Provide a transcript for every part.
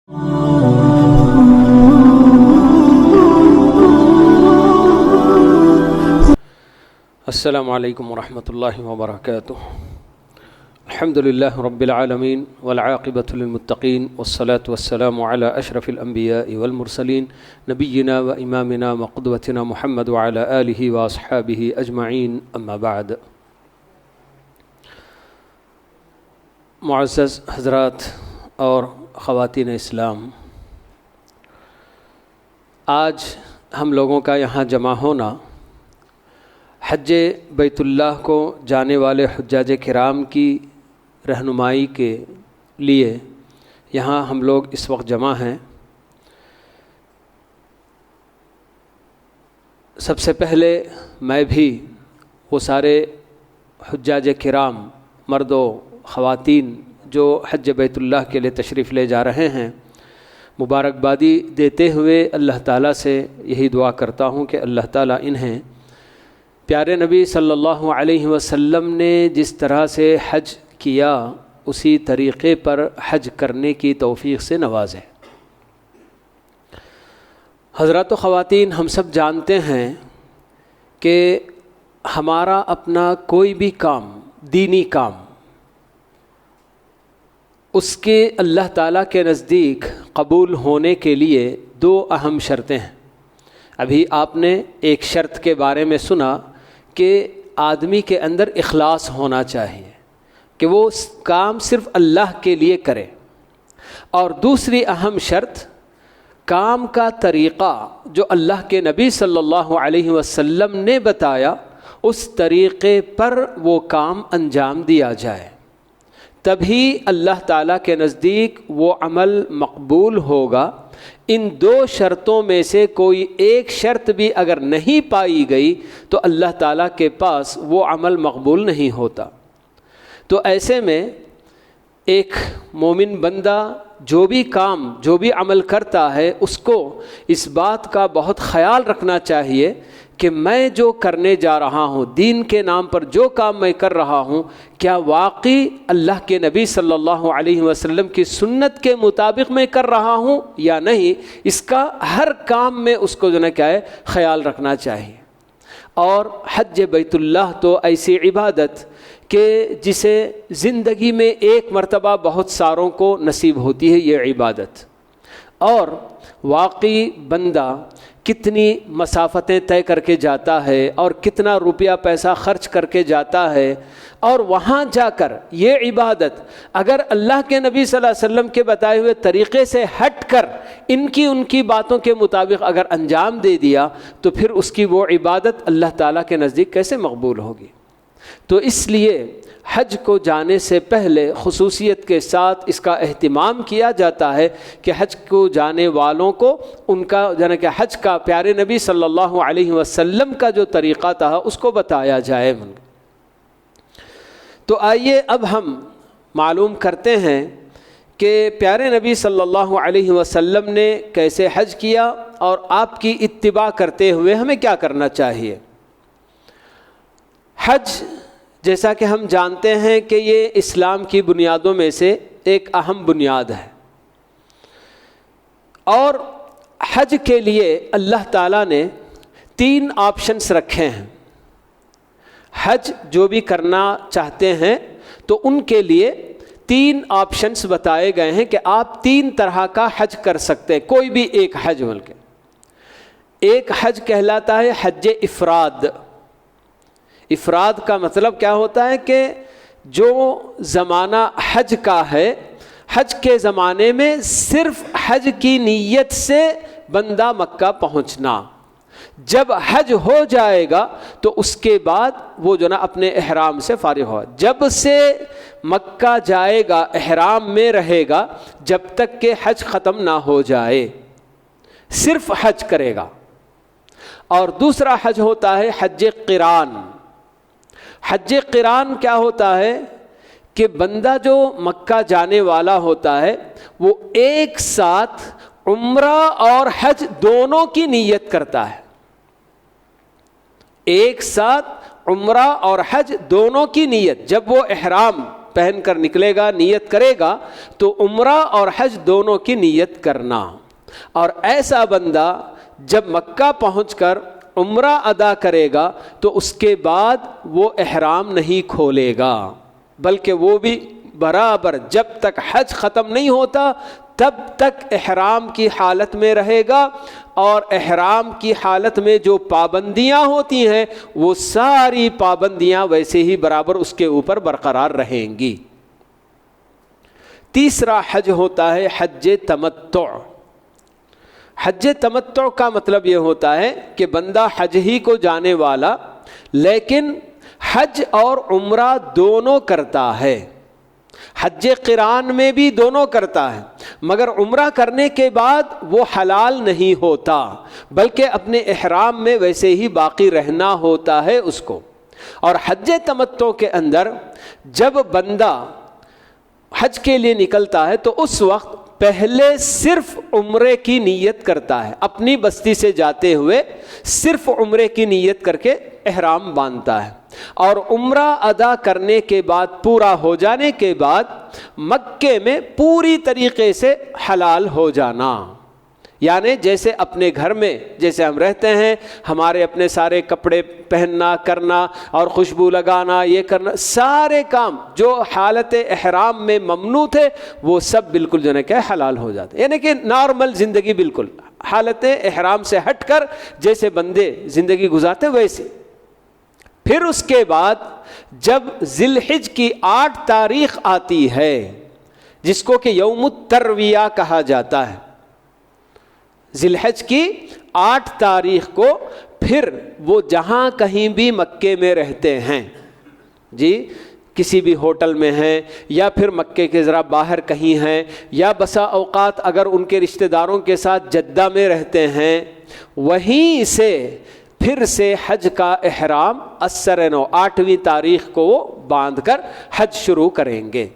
السلام علیکم ورحمۃ اللہ وبرکاتہ۔ الحمد للہ رب العالمین والعاقبۃ للمتقین والصلاة والسلام علی اشرف الانبیاء والمرسلین نبینا و امامنا وقدوتنا محمد وعلی آلہ واصحابہ اجمعین، اما بعد۔ معزز حضرات اور خواتین اسلام، آج ہم لوگوں کا یہاں جمع ہونا حج بیت اللہ کو جانے والے حجاج کرام کی رہنمائی کے لیے یہاں ہم لوگ اس وقت جمع ہیں۔ سب سے پہلے میں بھی وہ سارے حجاج کرام، مرد و خواتین جو حج بیت اللہ کے لیے تشریف لے جا رہے ہیں، مبارکبادی دیتے ہوئے اللہ تعالیٰ سے یہی دعا کرتا ہوں کہ اللہ تعالیٰ انہیں پیارے نبی صلی اللہ علیہ وسلم نے جس طرح سے حج کیا اسی طریقے پر حج کرنے کی توفیق سے نوازے۔ حضرات و خواتین، ہم سب جانتے ہیں کہ ہمارا اپنا کوئی بھی کام، دینی کام، اس کے اللہ تعالیٰ کے نزدیک قبول ہونے کے لیے دو اہم شرطیں ہیں۔ ابھی آپ نے ایک شرط کے بارے میں سنا کہ آدمی کے اندر اخلاص ہونا چاہیے، کہ وہ کام صرف اللہ کے لیے کرے، اور دوسری اہم شرط کام کا طریقہ جو اللہ کے نبی صلی اللہ علیہ وسلم نے بتایا اس طریقے پر وہ کام انجام دیا جائے، تبھی اللہ تعالیٰ کے نزدیک وہ عمل مقبول ہوگا۔ ان دو شرطوں میں سے کوئی ایک شرط بھی اگر نہیں پائی گئی تو اللہ تعالیٰ کے پاس وہ عمل مقبول نہیں ہوتا۔ تو ایسے میں ایک مومن بندہ جو بھی کام، جو بھی عمل کرتا ہے، اس کو اس بات کا بہت خیال رکھنا چاہیے کہ میں جو کرنے جا رہا ہوں، دین کے نام پر جو کام میں کر رہا ہوں، کیا واقعی اللہ کے نبی صلی اللہ علیہ وسلم کی سنت کے مطابق میں کر رہا ہوں یا نہیں، اس کا ہر کام میں اس کو جو ہے کیا ہے خیال رکھنا چاہیے۔ اور حج بیت اللہ تو ایسی عبادت کہ جسے زندگی میں ایک مرتبہ بہت ساروں کو نصیب ہوتی ہے یہ عبادت، اور واقعی بندہ کتنی مسافتیں طے کر کے جاتا ہے اور کتنا روپیہ پیسہ خرچ کر کے جاتا ہے، اور وہاں جا کر یہ عبادت اگر اللہ کے نبی صلی اللہ علیہ وسلم کے بتائے ہوئے طریقے سے ہٹ کر ان کی باتوں کے مطابق اگر انجام دے دیا تو پھر اس کی وہ عبادت اللہ تعالیٰ کے نزدیک کیسے مقبول ہوگی؟ تو اس لیے حج کو جانے سے پہلے خصوصیت کے ساتھ اس کا اہتمام کیا جاتا ہے کہ حج کو جانے والوں کو ان کا یعنی کہ حج کا پیارے نبی صلی اللہ علیہ وسلم کا جو طریقہ تھا اس کو بتایا جائے۔ تو آئیے اب ہم معلوم کرتے ہیں کہ پیارے نبی صلی اللہ علیہ وسلم نے کیسے حج کیا اور آپ کی اتباع کرتے ہوئے ہمیں کیا کرنا چاہیے۔ حج جیسا کہ ہم جانتے ہیں کہ یہ اسلام کی بنیادوں میں سے ایک اہم بنیاد ہے، اور حج کے لیے اللہ تعالیٰ نے 3 آپشنس رکھے ہیں۔ حج جو بھی کرنا چاہتے ہیں تو ان کے لیے 3 آپشنس بتائے گئے ہیں کہ آپ 3 طرح کا حج کر سکتے ہیں، کوئی بھی ایک حج بلکہ۔ ایک حج کہلاتا ہے حج افراد۔ افراد کا مطلب کیا ہوتا ہے کہ جو زمانہ حج کا ہے، حج کے زمانے میں صرف حج کی نیت سے بندہ مکہ پہنچنا، جب حج ہو جائے گا تو اس کے بعد وہ جو نا اپنے احرام سے فارغ ہوا، جب سے مکہ جائے گا احرام میں رہے گا جب تک کہ حج ختم نہ ہو جائے، صرف حج کرے گا۔ اور دوسرا حج ہوتا ہے حج قران۔ حج قران کیا ہوتا ہے کہ بندہ جو مکہ جانے والا ہوتا ہے وہ ایک ساتھ عمرہ اور حج دونوں کی نیت کرتا ہے، ایک ساتھ عمرہ اور حج دونوں کی نیت، جب وہ احرام پہن کر نکلے گا، نیت کرے گا تو عمرہ اور حج دونوں کی نیت کرنا. اور ایسا بندہ جب مکہ پہنچ کر عمرہ ادا کرے گا تو اس کے بعد وہ احرام نہیں کھولے گا، بلکہ وہ بھی برابر جب تک حج ختم نہیں ہوتا تب تک احرام کی حالت میں رہے گا، اور احرام کی حالت میں جو پابندیاں ہوتی ہیں وہ ساری پابندیاں ویسے ہی برابر اس کے اوپر برقرار رہیں گی. تیسرا حج ہوتا ہے حج تمتع. حج تمتع کا مطلب یہ ہوتا ہے کہ بندہ حج ہی کو جانے والا لیکن حج اور عمرہ دونوں کرتا ہے. حج قران میں بھی دونوں کرتا ہے، مگر عمرہ کرنے کے بعد وہ حلال نہیں ہوتا بلکہ اپنے احرام میں ویسے ہی باقی رہنا ہوتا ہے اس کو. اور حج تمتع کے اندر جب بندہ حج کے لیے نکلتا ہے تو اس وقت پہلے صرف عمرے کی نیت کرتا ہے، اپنی بستی سے جاتے ہوئے صرف عمرے کی نیت کر کے احرام باندھتا ہے، اور عمرہ ادا کرنے کے بعد پورا ہو جانے کے بعد مکے میں پوری طریقے سے حلال ہو جانا. یعنی جیسے اپنے گھر میں جیسے ہم رہتے ہیں، ہمارے اپنے سارے کپڑے پہننا کرنا اور خوشبو لگانا یہ کرنا، سارے کام جو حالت احرام میں ممنوع تھے وہ سب بالکل جو ہے کہ حلال ہو جاتے. یعنی کہ نارمل زندگی بالکل حالت احرام سے ہٹ کر جیسے بندے زندگی گزارتے ویسے. پھر اس کے بعد جب ذی الحج کی 8 تاریخ آتی ہے جس کو کہ یوم الترویہ کہا جاتا ہے، ذی الحج کی 8 تاریخ کو پھر وہ جہاں کہیں بھی مکے میں رہتے ہیں، جی کسی بھی ہوٹل میں ہیں یا پھر مکے کے ذرا باہر کہیں ہیں، یا بسا اوقات اگر ان کے رشتہ داروں کے ساتھ جدہ میں رہتے ہیں، وہیں سے پھر سے حج کا احرام اثر نو 8ویں تاریخ کو وہ باندھ کر حج شروع کریں گے.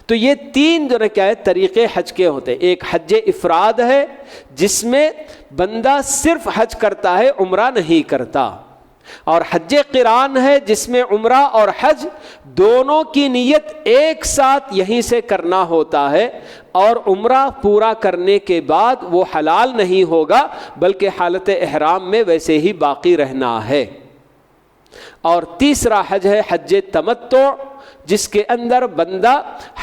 تو یہ 3 جو کیا ہے طریقے حج کے ہوتے ہیں. ایک حج افراد ہے جس میں بندہ صرف حج کرتا ہے، عمرہ نہیں کرتا، اور حج قران ہے جس میں عمرہ اور حج دونوں کی نیت ایک ساتھ یہیں سے کرنا ہوتا ہے، اور عمرہ پورا کرنے کے بعد وہ حلال نہیں ہوگا بلکہ حالت احرام میں ویسے ہی باقی رہنا ہے. اور تیسرا حج ہے حج تمتع، جس کے اندر بندہ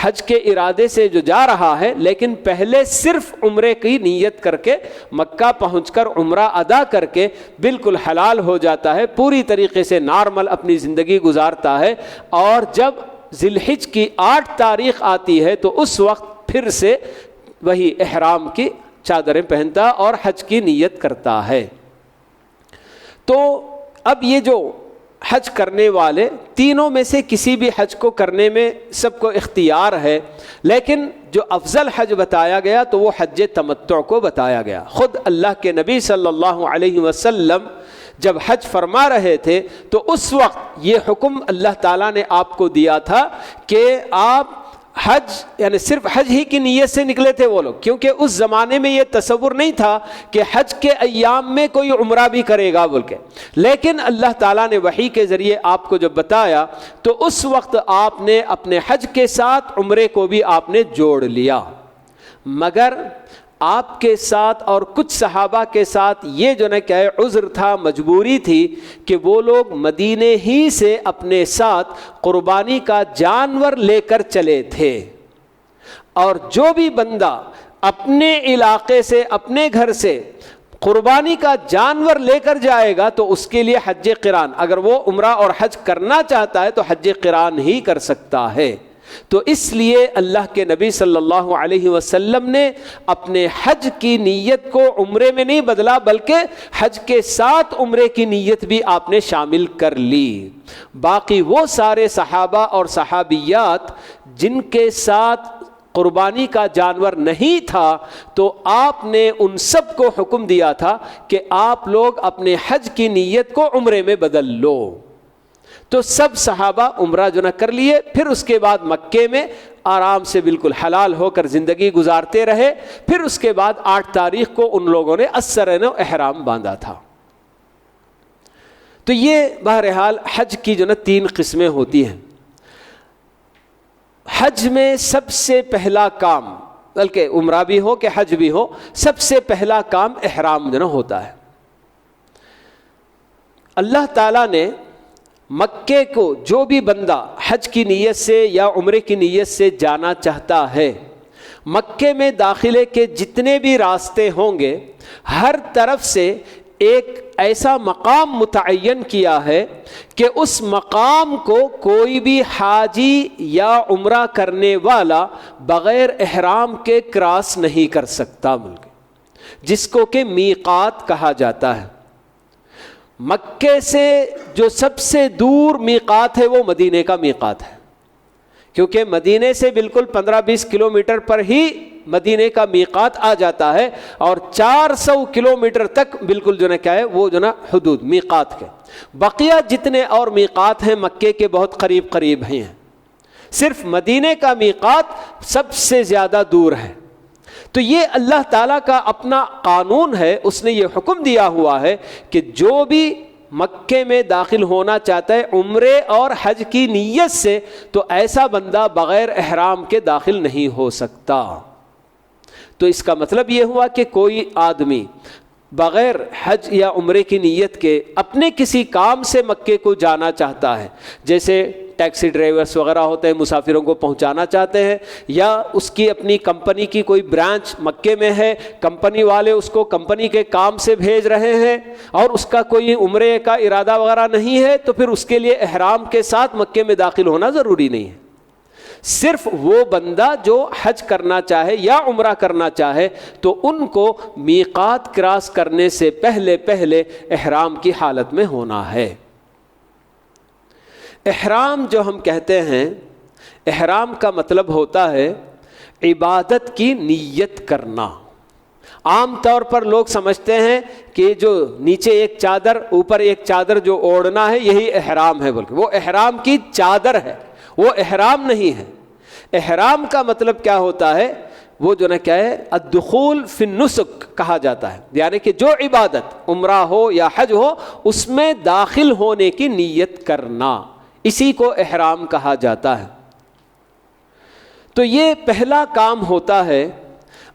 حج کے ارادے سے جو جا رہا ہے لیکن پہلے صرف عمرے کی نیت کر کے مکہ پہنچ کر عمرہ ادا کر کے بالکل حلال ہو جاتا ہے، پوری طریقے سے نارمل اپنی زندگی گزارتا ہے. اور جب ذی الحج کی 8 تاریخ آتی ہے تو اس وقت پھر سے وہی احرام کی چادریں پہنتا اور حج کی نیت کرتا ہے. تو اب یہ جو حج کرنے والے تینوں میں سے کسی بھی حج کو کرنے میں سب کو اختیار ہے، لیکن جو افضل حج بتایا گیا تو وہ حج تمتع کو بتایا گیا. خود اللہ کے نبی صلی اللہ علیہ وسلم جب حج فرما رہے تھے تو اس وقت یہ حکم اللہ تعالیٰ نے آپ کو دیا تھا کہ آپ حج یعنی صرف حج ہی کی نیت سے نکلے تھے وہ لوگ، کیونکہ اس زمانے میں یہ تصور نہیں تھا کہ حج کے ایام میں کوئی عمرہ بھی کرے گا بول کے. لیکن اللہ تعالیٰ نے وحی کے ذریعے آپ کو جب بتایا تو اس وقت آپ نے اپنے حج کے ساتھ عمرے کو بھی آپ نے جوڑ لیا. مگر آپ کے ساتھ اور کچھ صحابہ کے ساتھ یہ جو کیا ہے عذر تھا، مجبوری تھی کہ وہ لوگ مدینے ہی سے اپنے ساتھ قربانی کا جانور لے کر چلے تھے. اور جو بھی بندہ اپنے علاقے سے اپنے گھر سے قربانی کا جانور لے کر جائے گا تو اس کے لیے حج قران، اگر وہ عمرہ اور حج کرنا چاہتا ہے تو حج قران ہی کر سکتا ہے. تو اس لیے اللہ کے نبی صلی اللہ علیہ وسلم نے اپنے حج کی نیت کو عمرے میں نہیں بدلا بلکہ حج کے ساتھ عمرے کی نیت بھی آپ نے شامل کر لی. باقی وہ سارے صحابہ اور صحابیات جن کے ساتھ قربانی کا جانور نہیں تھا تو آپ نے ان سب کو حکم دیا تھا کہ آپ لوگ اپنے حج کی نیت کو عمرے میں بدل لو. تو سب صحابہ عمرہ جو نہ کر لیے، پھر اس کے بعد مکے میں آرام سے بالکل حلال ہو کر زندگی گزارتے رہے. پھر اس کے بعد 8 تاریخ کو ان لوگوں نے السرنو احرام باندھا تھا. تو یہ بہرحال حج کی جو نا 3 قسمیں ہوتی ہیں. حج میں سب سے پہلا کام، بلکہ عمرہ بھی ہو کہ حج بھی ہو، سب سے پہلا کام احرام جو ہوتا ہے۔ اللہ تعالیٰ نے مکے کو جو بھی بندہ حج کی نیت سے یا عمرے کی نیت سے جانا چاہتا ہے، مکے میں داخلے کے جتنے بھی راستے ہوں گے، ہر طرف سے ایک ایسا مقام متعین کیا ہے کہ اس مقام کو کوئی بھی حاجی یا عمرہ کرنے والا بغیر احرام کے کراس نہیں کر سکتا، جس کو کہ میقات کہا جاتا ہے۔ مکے سے جو سب سے دور میقات ہے وہ مدینے کا میقات ہے، کیونکہ مدینے سے بالکل 15-20 کلومیٹر پر ہی مدینے کا میقات آ جاتا ہے، اور 400 کلومیٹر تک بالکل جو کیا ہے وہ جو حدود میقات کے۔ بقیہ جتنے اور میقات ہیں مکے کے بہت قریب قریب ہیں، صرف مدینے کا میقات سب سے زیادہ دور ہے۔ تو یہ اللہ تعالیٰ کا اپنا قانون ہے، اس نے یہ حکم دیا ہوا ہے کہ جو بھی مکے میں داخل ہونا چاہتا ہے عمرے اور حج کی نیت سے، تو ایسا بندہ بغیر احرام کے داخل نہیں ہو سکتا۔ تو اس کا مطلب یہ ہوا کہ کوئی آدمی بغیر حج یا عمرے کی نیت کے اپنے کسی کام سے مکے کو جانا چاہتا ہے، جیسے ٹیکسی ڈرائیورس وغیرہ ہوتے ہیں، مسافروں کو پہنچانا چاہتے ہیں، یا اس کی اپنی کمپنی کی کوئی برانچ مکے میں ہے، کمپنی والے اس کو کمپنی کے کام سے بھیج رہے ہیں اور اس کا کوئی عمرے کا ارادہ وغیرہ نہیں ہے، تو پھر اس کے لیے احرام کے ساتھ مکے میں داخل ہونا ضروری نہیں ہے۔ صرف وہ بندہ جو حج کرنا چاہے یا عمرہ کرنا چاہے تو ان کو میقات کراس کرنے سے پہلے پہلے احرام کی حالت میں ہونا ہے۔ احرام جو ہم کہتے ہیں، احرام کا مطلب ہوتا ہے عبادت کی نیت کرنا۔ عام طور پر لوگ سمجھتے ہیں کہ جو نیچے ایک چادر اوپر ایک چادر جو اوڑھنا ہے یہی احرام ہے، بلکہ وہ احرام کی چادر ہے، وہ احرام نہیں ہے۔ احرام کا مطلب کیا ہوتا ہے؟ وہ جو کیا ہے الدخول فی النسک کہا جاتا ہے، یعنی کہ جو عبادت عمرہ ہو یا حج ہو اس میں داخل ہونے کی نیت کرنا، اسی کو احرام کہا جاتا ہے۔ تو یہ پہلا کام ہوتا ہے،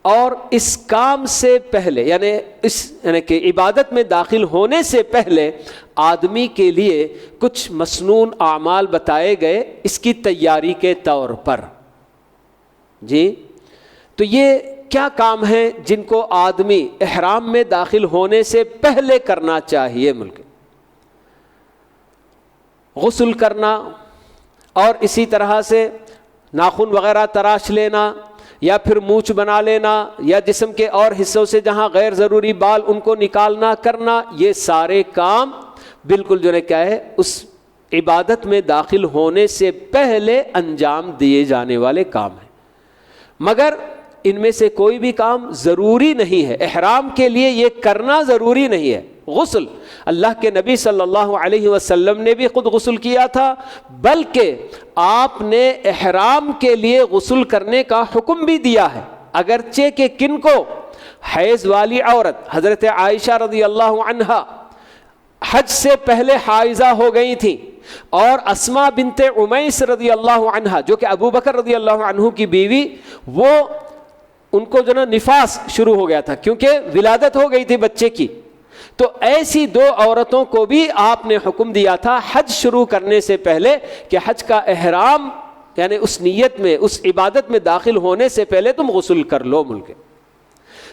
اور اس کام سے پہلے یعنی کہ عبادت میں داخل ہونے سے پہلے آدمی کے لیے کچھ مسنون اعمال بتائے گئے اس کی تیاری کے طور پر۔ جی تو یہ کیا کام ہیں جن کو آدمی احرام میں داخل ہونے سے پہلے کرنا چاہیے؟ غسل کرنا، اور اسی طرح سے ناخن وغیرہ تراش لینا، یا پھر مونچھ بنا لینا، یا جسم کے اور حصوں سے جہاں غیر ضروری بال ان کو نکالنا کرنا، یہ سارے کام بالکل جو کیا ہے اس عبادت میں داخل ہونے سے پہلے انجام دیے جانے والے کام ہیں۔ مگر ان میں سے کوئی بھی کام ضروری نہیں ہے، احرام کے لیے یہ کرنا ضروری نہیں ہے۔ غسل اللہ کے نبی صلی اللہ علیہ وسلم نے بھی خود غسل کیا تھا، بلکہ آپ نے احرام کے لیے غسل کرنے کا حکم بھی دیا ہے، اگرچہ کہ کن کو؟ حیض والی عورت حضرت عائشہ رضی اللہ عنہا حج سے پہلے حائضہ ہو گئی تھیں، اور اسماء بنت عمیس رضی اللہ عنہا جو کہ ابو بکر رضی اللہ عنہ کی بیوی، وہ ان کو نفاس شروع ہو گیا تھا کیونکہ ولادت ہو گئی تھی بچے کی۔ تو ایسی دو عورتوں کو بھی آپ نے حکم دیا تھا حج شروع کرنے سے پہلے کہ حج کا احرام یعنی اس نیت میں اس عبادت میں داخل ہونے سے پہلے تم غسل کر لو ملکے۔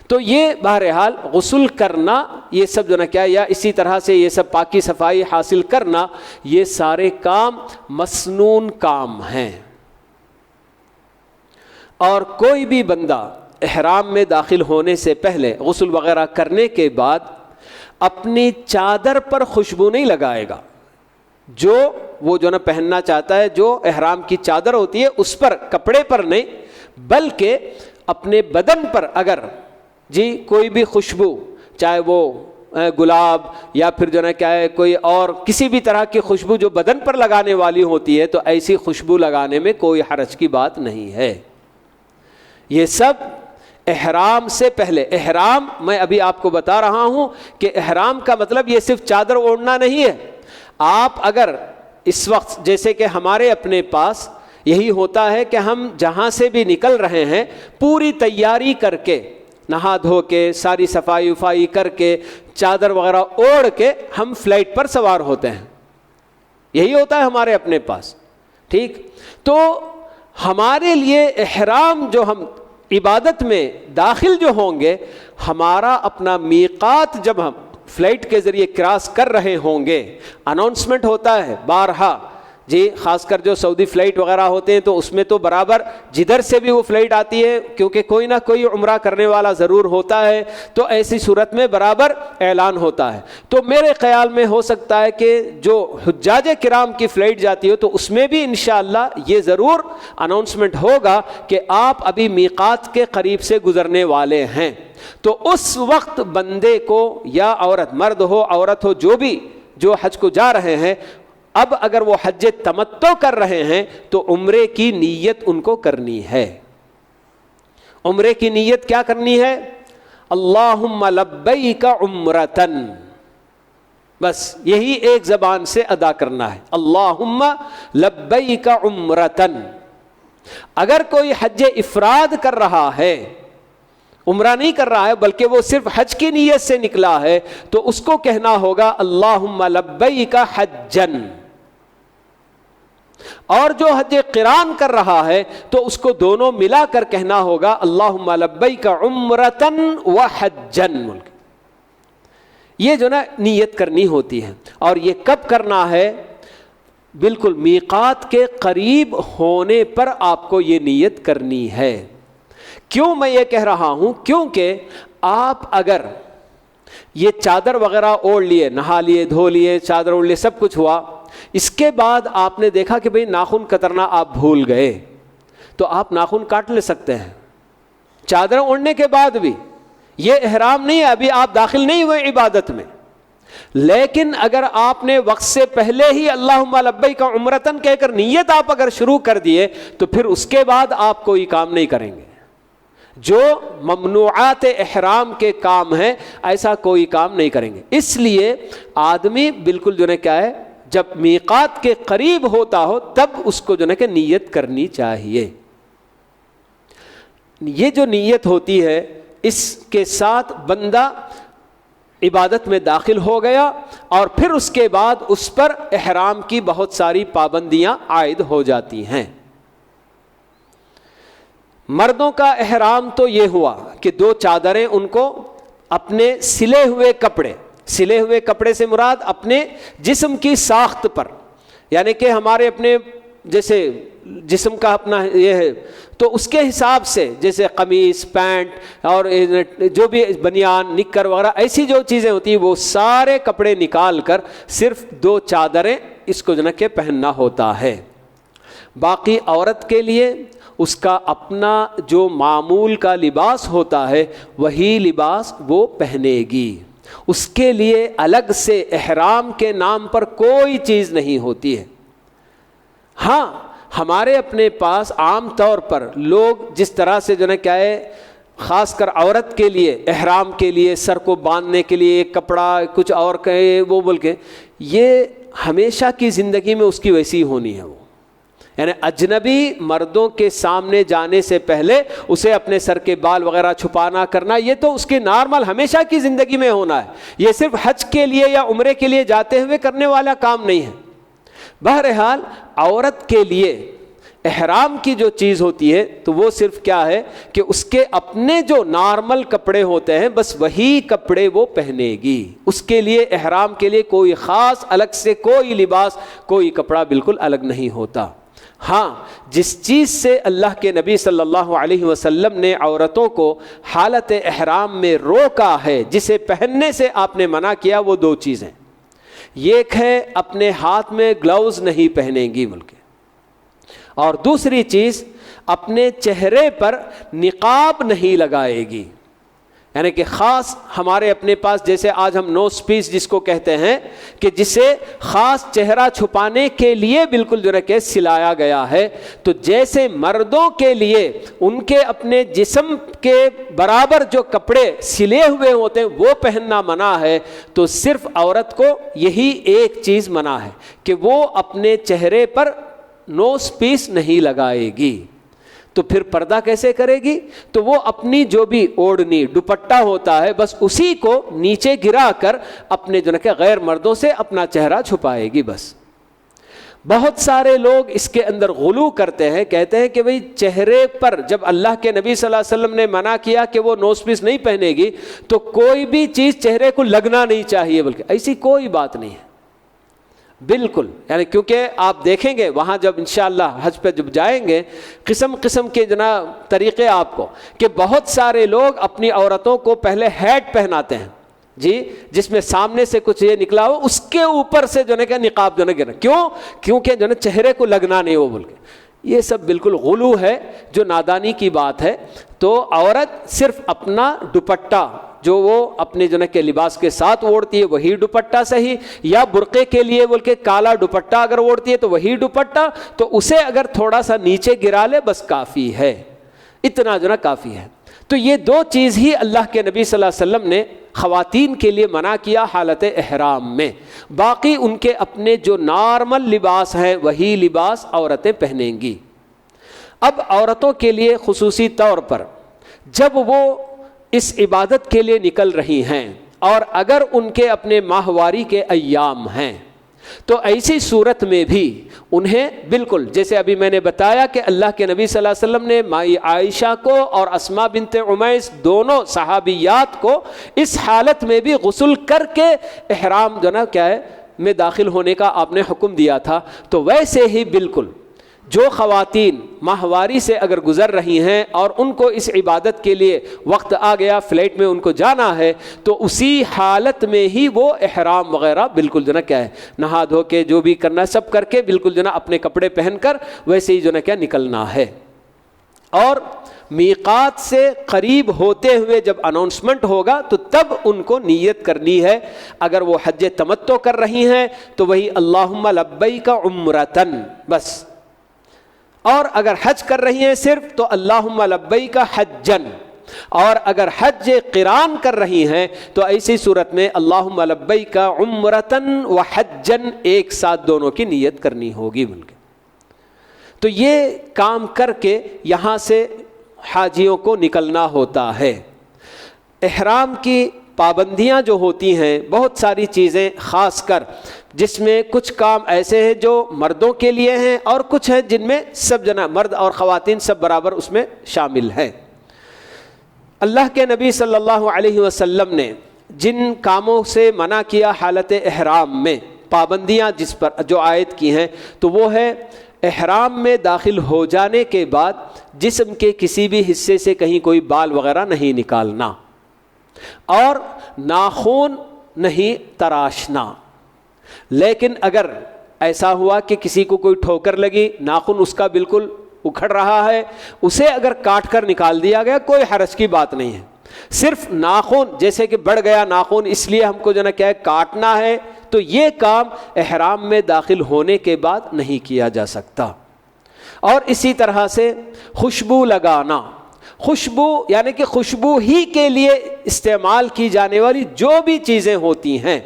تو یہ بہرحال غسل کرنا یہ سب کیا، یا اسی طرح سے یہ سب پاکی صفائی حاصل کرنا، یہ سارے کام مسنون کام ہیں۔ اور کوئی بھی بندہ احرام میں داخل ہونے سے پہلے غسل وغیرہ کرنے کے بعد اپنی چادر پر خوشبو نہیں لگائے گا، جو وہ پہننا چاہتا ہے، جو احرام کی چادر ہوتی ہے اس پر، کپڑے پر نہیں، بلکہ اپنے بدن پر اگر کوئی بھی خوشبو، چاہے وہ گلاب یا پھر کیا ہے کوئی اور کسی بھی طرح کی خوشبو جو بدن پر لگانے والی ہوتی ہے، تو ایسی خوشبو لگانے میں کوئی حرج کی بات نہیں ہے۔ یہ سب احرام سے پہلے۔ احرام میں ابھی آپ کو بتا رہا ہوں کہ احرام کا مطلب یہ صرف چادر اوڑھنا نہیں ہے۔ آپ اگر اس وقت جیسے کہ ہمارے اپنے پاس یہی ہوتا ہے کہ ہم جہاں سے بھی نکل رہے ہیں پوری تیاری کر کے، نہا دھو کے، ساری صفائی وفائی کر کے، چادر وغیرہ اوڑھ کے ہم فلائٹ پر سوار ہوتے ہیں. یہی ہوتا ہے ہمارے اپنے پاس. ٹھیک، تو ہمارے لیے احرام جو ہم عبادت میں داخل جو ہوں گے، ہمارا اپنا میقات جب ہم فلائٹ کے ذریعے کراس کر رہے ہوں گے، اناؤنسمنٹ ہوتا ہے بارہا جی، خاص کر جو سعودی فلائٹ وغیرہ ہوتے ہیں تو اس میں تو برابر جدھر سے بھی وہ فلائٹ آتی ہے، کیونکہ کوئی نہ کوئی عمرہ کرنے والا ضرور ہوتا ہے، تو ایسی صورت میں برابر اعلان ہوتا ہے. تو میرے خیال میں ہو سکتا ہے کہ جو حجاج کرام کی فلائٹ جاتی ہو تو اس میں بھی انشاءاللہ یہ ضرور اناؤنسمنٹ ہوگا کہ آپ ابھی میقات کے قریب سے گزرنے والے ہیں. تو اس وقت بندے کو یا عورت، مرد ہو عورت ہو، جو حج کو جا رہے ہیں، اب اگر وہ حج تمتع کر رہے ہیں تو عمرے کی نیت ان کو کرنی ہے. عمرے کی نیت کیا کرنی ہے؟ اللہم لبیک عمرتن، بس یہی ایک زبان سے ادا کرنا ہے، اللہم لبیک عمرتن. اگر کوئی حج افراد کر رہا ہے، عمرہ نہیں کر رہا ہے بلکہ وہ صرف حج کی نیت سے نکلا ہے، تو اس کو کہنا ہوگا اللہم لبیک حجن. اور جو حج قران کر رہا ہے تو اس کو دونوں ملا کر کہنا ہوگا اللہم لبیک عمرتن و حجن. یہ جو نا نیت کرنی ہوتی ہے. اور یہ کب کرنا ہے؟ بالکل میقات کے قریب ہونے پر آپ کو یہ نیت کرنی ہے. کیوں میں یہ کہہ رہا ہوں؟ کیونکہ آپ اگر یہ چادر وغیرہ اوڑھ لیے، نہا لیے، دھو لیے، چادر اوڑھ لیے، سب کچھ ہوا، اس کے بعد آپ نے دیکھا کہ بھئی ناخن کترنا آپ بھول گئے، تو آپ ناخن کاٹ لے سکتے ہیں چادر اوڑھنے کے بعد بھی. یہ احرام نہیں ہے، ابھی آپ داخل نہیں ہوئے عبادت میں. لیکن اگر آپ نے وقت سے پہلے ہی اللہم لبیک عمرتن کہہ کر نیت آپ اگر شروع کر دیے تو پھر اس کے بعد آپ کوئی کام نہیں کریں گے. جو ممنوعات احرام کے کام ہیں ایسا کوئی کام نہیں کریں گے. اس لیے آدمی بالکل جو ہے کیا ہے، جب میقات کے قریب ہوتا ہو تب اس کو جو ہے کہ نیت کرنی چاہیے. یہ جو نیت ہوتی ہے اس کے ساتھ بندہ عبادت میں داخل ہو گیا، اور پھر اس کے بعد اس پر احرام کی بہت ساری پابندیاں عائد ہو جاتی ہیں. مردوں کا احرام تو یہ ہوا کہ 2 چادریں ان کو اپنے سلے ہوئے کپڑے سے مراد اپنے جسم کی ساخت پر، یعنی کہ ہمارے اپنے جیسے جسم کا اپنا یہ ہے تو اس کے حساب سے، جیسے قمیص، پینٹ اور جو بھی بنیان، نکر وغیرہ ایسی جو چیزیں ہوتی ہیں وہ سارے کپڑے نکال کر صرف 2 چادریں اس کو جنک کے پہننا ہوتا ہے. باقی عورت کے لیے اس کا اپنا جو معمول کا لباس ہوتا ہے وہی لباس وہ پہنے گی. اس کے لیے الگ سے احرام کے نام پر کوئی چیز نہیں ہوتی ہے. ہاں ہمارے اپنے پاس عام طور پر لوگ جس طرح سے جو ہے کیا ہے، خاص کر عورت کے لیے احرام کے لیے سر کو باندھنے کے لیے ایک کپڑا کچھ اور کہے وہ بول کے، یہ ہمیشہ کی زندگی میں اس کی ویسی ہونی ہے. وہ یعنی اجنبی مردوں کے سامنے جانے سے پہلے اسے اپنے سر کے بال وغیرہ چھپانا کرنا، یہ تو اس کی نارمل ہمیشہ کی زندگی میں ہونا ہے. یہ صرف حج کے لیے یا عمرے کے لیے جاتے ہوئے کرنے والا کام نہیں ہے. بہرحال عورت کے لیے احرام کی جو چیز ہوتی ہے تو وہ صرف کیا ہے کہ اس کے اپنے جو نارمل کپڑے ہوتے ہیں بس وہی کپڑے وہ پہنے گی. اس کے لیے احرام کے لیے کوئی خاص الگ سے کوئی لباس، کوئی کپڑا بالکل الگ نہیں ہوتا. ہاں جس چیز سے اللہ کے نبی صلی اللہ علیہ وسلم نے عورتوں کو حالت احرام میں روکا ہے، جسے پہننے سے آپ نے منع کیا، وہ 2 چیزیں. ایک ہے اپنے ہاتھ میں گلوز نہیں پہنیں گی بلکہ، اور دوسری چیز اپنے چہرے پر نقاب نہیں لگائے گی. یعنی کہ خاص ہمارے اپنے پاس جیسے آج ہم نوز پیس جس کو کہتے ہیں کہ جسے خاص چہرہ چھپانے کے لیے بالکل جو ہے کہ سلایا گیا ہے، تو جیسے مردوں کے لیے ان کے اپنے جسم کے برابر جو کپڑے سلے ہوئے ہوتے ہیں وہ پہننا منع ہے، تو صرف عورت کو یہی ایک چیز منع ہے کہ وہ اپنے چہرے پر نوز پیس نہیں لگائے گی تو پھر پردہ کیسے کرے گی؟ تو وہ اپنی جو بھی اوڑھنی دوپٹہ ہوتا ہے بس اسی کو نیچے گرا کر اپنے جو کہ غیر مردوں سے اپنا چہرہ چھپائے گی بس۔ بہت سارے لوگ اس کے اندر غلو کرتے ہیں، کہتے ہیں کہ بھئی چہرے پر جب اللہ کے نبی صلی اللہ علیہ وسلم نے منع کیا کہ وہ نوز پیس نہیں پہنے گی تو کوئی بھی چیز چہرے کو لگنا نہیں چاہیے، بلکہ ایسی کوئی بات نہیں ہے بالکل، یعنی کیونکہ آپ دیکھیں گے وہاں جب انشاءاللہ حج پہ جب جائیں گے قسم قسم کے جناب طریقے آپ کو، کہ بہت سارے لوگ اپنی عورتوں کو پہلے ہیٹ پہناتے ہیں جی، جس میں سامنے سے کچھ یہ نکلا ہو، اس کے اوپر سے جو ہے کہ نقاب جو ہے گرنا، کیوں؟ کیونکہ جو ہے چہرے کو لگنا نہیں ہو بول کے۔ یہ سب بالکل غلو ہے جو نادانی کی بات ہے۔ تو عورت صرف اپنا دوپٹہ جو وہ اپنے جو ہے کہ لباس کے ساتھ اوڑھتی ہے وہی دوپٹہ صحیح، یا برقعے کے لیے بول کے کالا دوپٹہ اگر اوڑھتی ہے تو وہی دوپٹہ، تو اسے اگر تھوڑا سا نیچے گرا لے بس کافی ہے، اتنا جو ہے کافی ہے۔ تو یہ دو چیز ہی اللہ کے نبی صلی اللہ علیہ وسلم نے خواتین کے لیے منع کیا حالت احرام میں، باقی ان کے اپنے جو نارمل لباس ہیں وہی لباس عورتیں پہنیں گی۔ اب عورتوں کے لیے خصوصی طور پر جب وہ اس عبادت کے لیے نکل رہی ہیں اور اگر ان کے اپنے ماہواری کے ایام ہیں تو ایسی صورت میں بھی انہیں بالکل جیسے ابھی میں نے بتایا کہ اللہ کے نبی صلی اللہ علیہ وسلم نے مائی عائشہ کو اور اسماء بنت عمیس دونوں صحابیات کو اس حالت میں بھی غسل کر کے احرام جو نا کیا ہے میں داخل ہونے کا آپ نے حکم دیا تھا، تو ویسے ہی بالکل جو خواتین ماہواری سے اگر گزر رہی ہیں اور ان کو اس عبادت کے لیے وقت آ گیا، فلائٹ میں ان کو جانا ہے، تو اسی حالت میں ہی وہ احرام وغیرہ بالکل جو نا کیا ہے نہا دھو کے جو بھی کرنا سب کر کے بالکل جو نا اپنے کپڑے پہن کر ویسے ہی جو نا کیا نکلنا ہے۔ اور میقات سے قریب ہوتے ہوئے جب اناؤنسمنٹ ہوگا تو تب ان کو نیت کرنی ہے۔ اگر وہ حج تمتع کر رہی ہیں تو وہی اللہم لبیک عمرتن بس، اور اگر حج کر رہی ہیں صرف تو اللہم لبیک حجن، اور اگر حج قران کر رہی ہیں تو ایسی صورت میں اللہم لبیک عمرتن و حجن ایک ساتھ دونوں کی نیت کرنی ہوگی بلکہ۔ تو یہ کام کر کے یہاں سے حاجیوں کو نکلنا ہوتا ہے۔ احرام کی پابندیاں جو ہوتی ہیں بہت ساری چیزیں، خاص کر جس میں کچھ کام ایسے ہیں جو مردوں کے لیے ہیں اور کچھ ہیں جن میں سب جنا مرد اور خواتین سب برابر اس میں شامل ہیں۔ اللہ کے نبی صلی اللہ علیہ وسلم نے جن کاموں سے منع کیا حالت احرام میں، پابندیاں جس پر جو عائد کی ہیں، تو وہ ہے احرام میں داخل ہو جانے کے بعد جسم کے کسی بھی حصے سے کہیں کوئی بال وغیرہ نہیں نکالنا، اور ناخن نہیں تراشنا۔ لیکن اگر ایسا ہوا کہ کسی کو کوئی ٹھوکر لگی، ناخن اس کا بالکل اکھڑ رہا ہے، اسے اگر کاٹ کر نکال دیا گیا کوئی حرج کی بات نہیں ہے۔ صرف ناخن جیسے کہ بڑھ گیا ناخن اس لیے ہم کو جو نا کیا ہے کاٹنا ہے، تو یہ کام احرام میں داخل ہونے کے بعد نہیں کیا جا سکتا۔ اور اسی طرح سے خوشبو لگانا، خوشبو یعنی کہ خوشبو ہی کے لیے استعمال کی جانے والی جو بھی چیزیں ہوتی ہیں،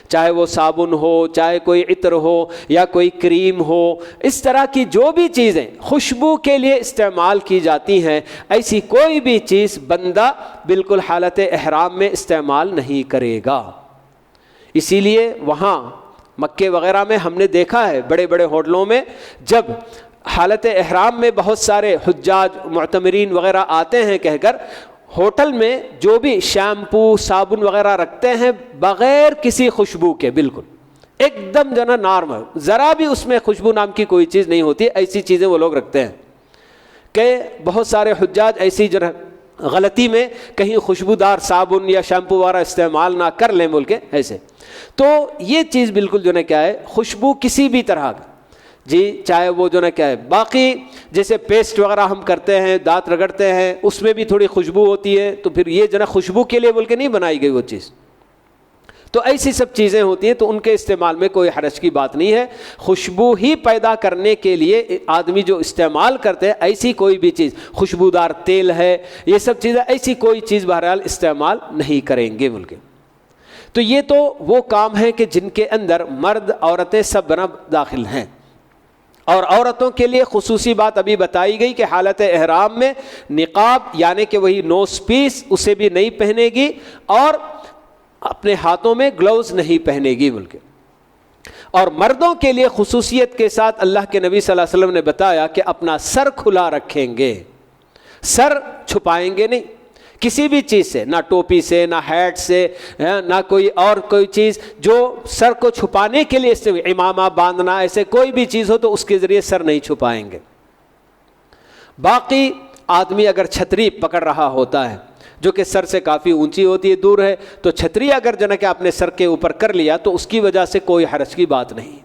چاہے وہ صابن ہو، چاہے کوئی عطر ہو یا کوئی کریم ہو، اس طرح کی جو بھی چیزیں خوشبو کے لیے استعمال کی جاتی ہیں، ایسی کوئی بھی چیز بندہ بالکل حالت احرام میں استعمال نہیں کرے گا۔ اسی لیے وہاں مکے وغیرہ میں ہم نے دیکھا ہے بڑے بڑے ہوٹلوں میں جب حالت احرام میں بہت سارے حجاج معتمرین وغیرہ آتے ہیں کہہ کر، ہوٹل میں جو بھی شیمپو صابن وغیرہ رکھتے ہیں بغیر کسی خوشبو کے، بالکل ایک دم جو نا نارمل، ذرا بھی اس میں خوشبو نام کی کوئی چیز نہیں ہوتی، ایسی چیزیں وہ لوگ رکھتے ہیں کہ بہت سارے حجاج ایسی جو غلطی میں کہیں خوشبودار صابن یا شیمپو وغیرہ استعمال نہ کر لیں بول کے ایسے۔ تو یہ چیز بالکل جو نا کیا ہے خوشبو کسی بھی طرح کا جی، چاہے وہ جو نا کیا ہے، باقی جیسے پیسٹ وغیرہ ہم کرتے ہیں دانت رگڑتے ہیں اس میں بھی تھوڑی خوشبو ہوتی ہے، تو پھر یہ جو نا خوشبو کے لیے بول کے نہیں بنائی گئی وہ چیز۔ تو ایسی سب چیزیں ہوتی ہیں تو ان کے استعمال میں کوئی حرج کی بات نہیں ہے۔ خوشبو ہی پیدا کرنے کے لیے آدمی جو استعمال کرتے ہیں ایسی کوئی بھی چیز، خوشبودار تیل ہے، یہ سب چیزیں ایسی کوئی چیز بہرحال استعمال نہیں کریں گے بول کے۔ تو یہ تو وہ کام ہے کہ جن کے اندر مرد عورتیں سب بنا داخل ہیں۔ اور عورتوں کے لیے خصوصی بات ابھی بتائی گئی کہ حالت احرام میں نقاب یعنی کہ وہی نوز پیس اسے بھی نہیں پہنے گی اور اپنے ہاتھوں میں گلوز نہیں پہنے گی بلکہ. اور مردوں کے لیے خصوصیت کے ساتھ اللہ کے نبی صلی اللہ علیہ وسلم نے بتایا کہ اپنا سر کھلا رکھیں گے, سر چھپائیں گے نہیں کسی بھی چیز سے, نہ ٹوپی سے, نہ ہیٹ سے, نہ کوئی اور کوئی چیز جو سر کو چھپانے کے لیے, امامہ باندھنا, ایسے کوئی بھی چیز ہو تو اس کے ذریعے سر نہیں چھپائیں گے. باقی آدمی اگر چھتری پکڑ رہا ہوتا ہے جو کہ سر سے کافی اونچی ہوتی ہے, دور ہے, تو چھتری اگر جو ہے کہ اپنے سر کے اوپر کر لیا تو اس کی وجہ سے کوئی حرج کی بات نہیں.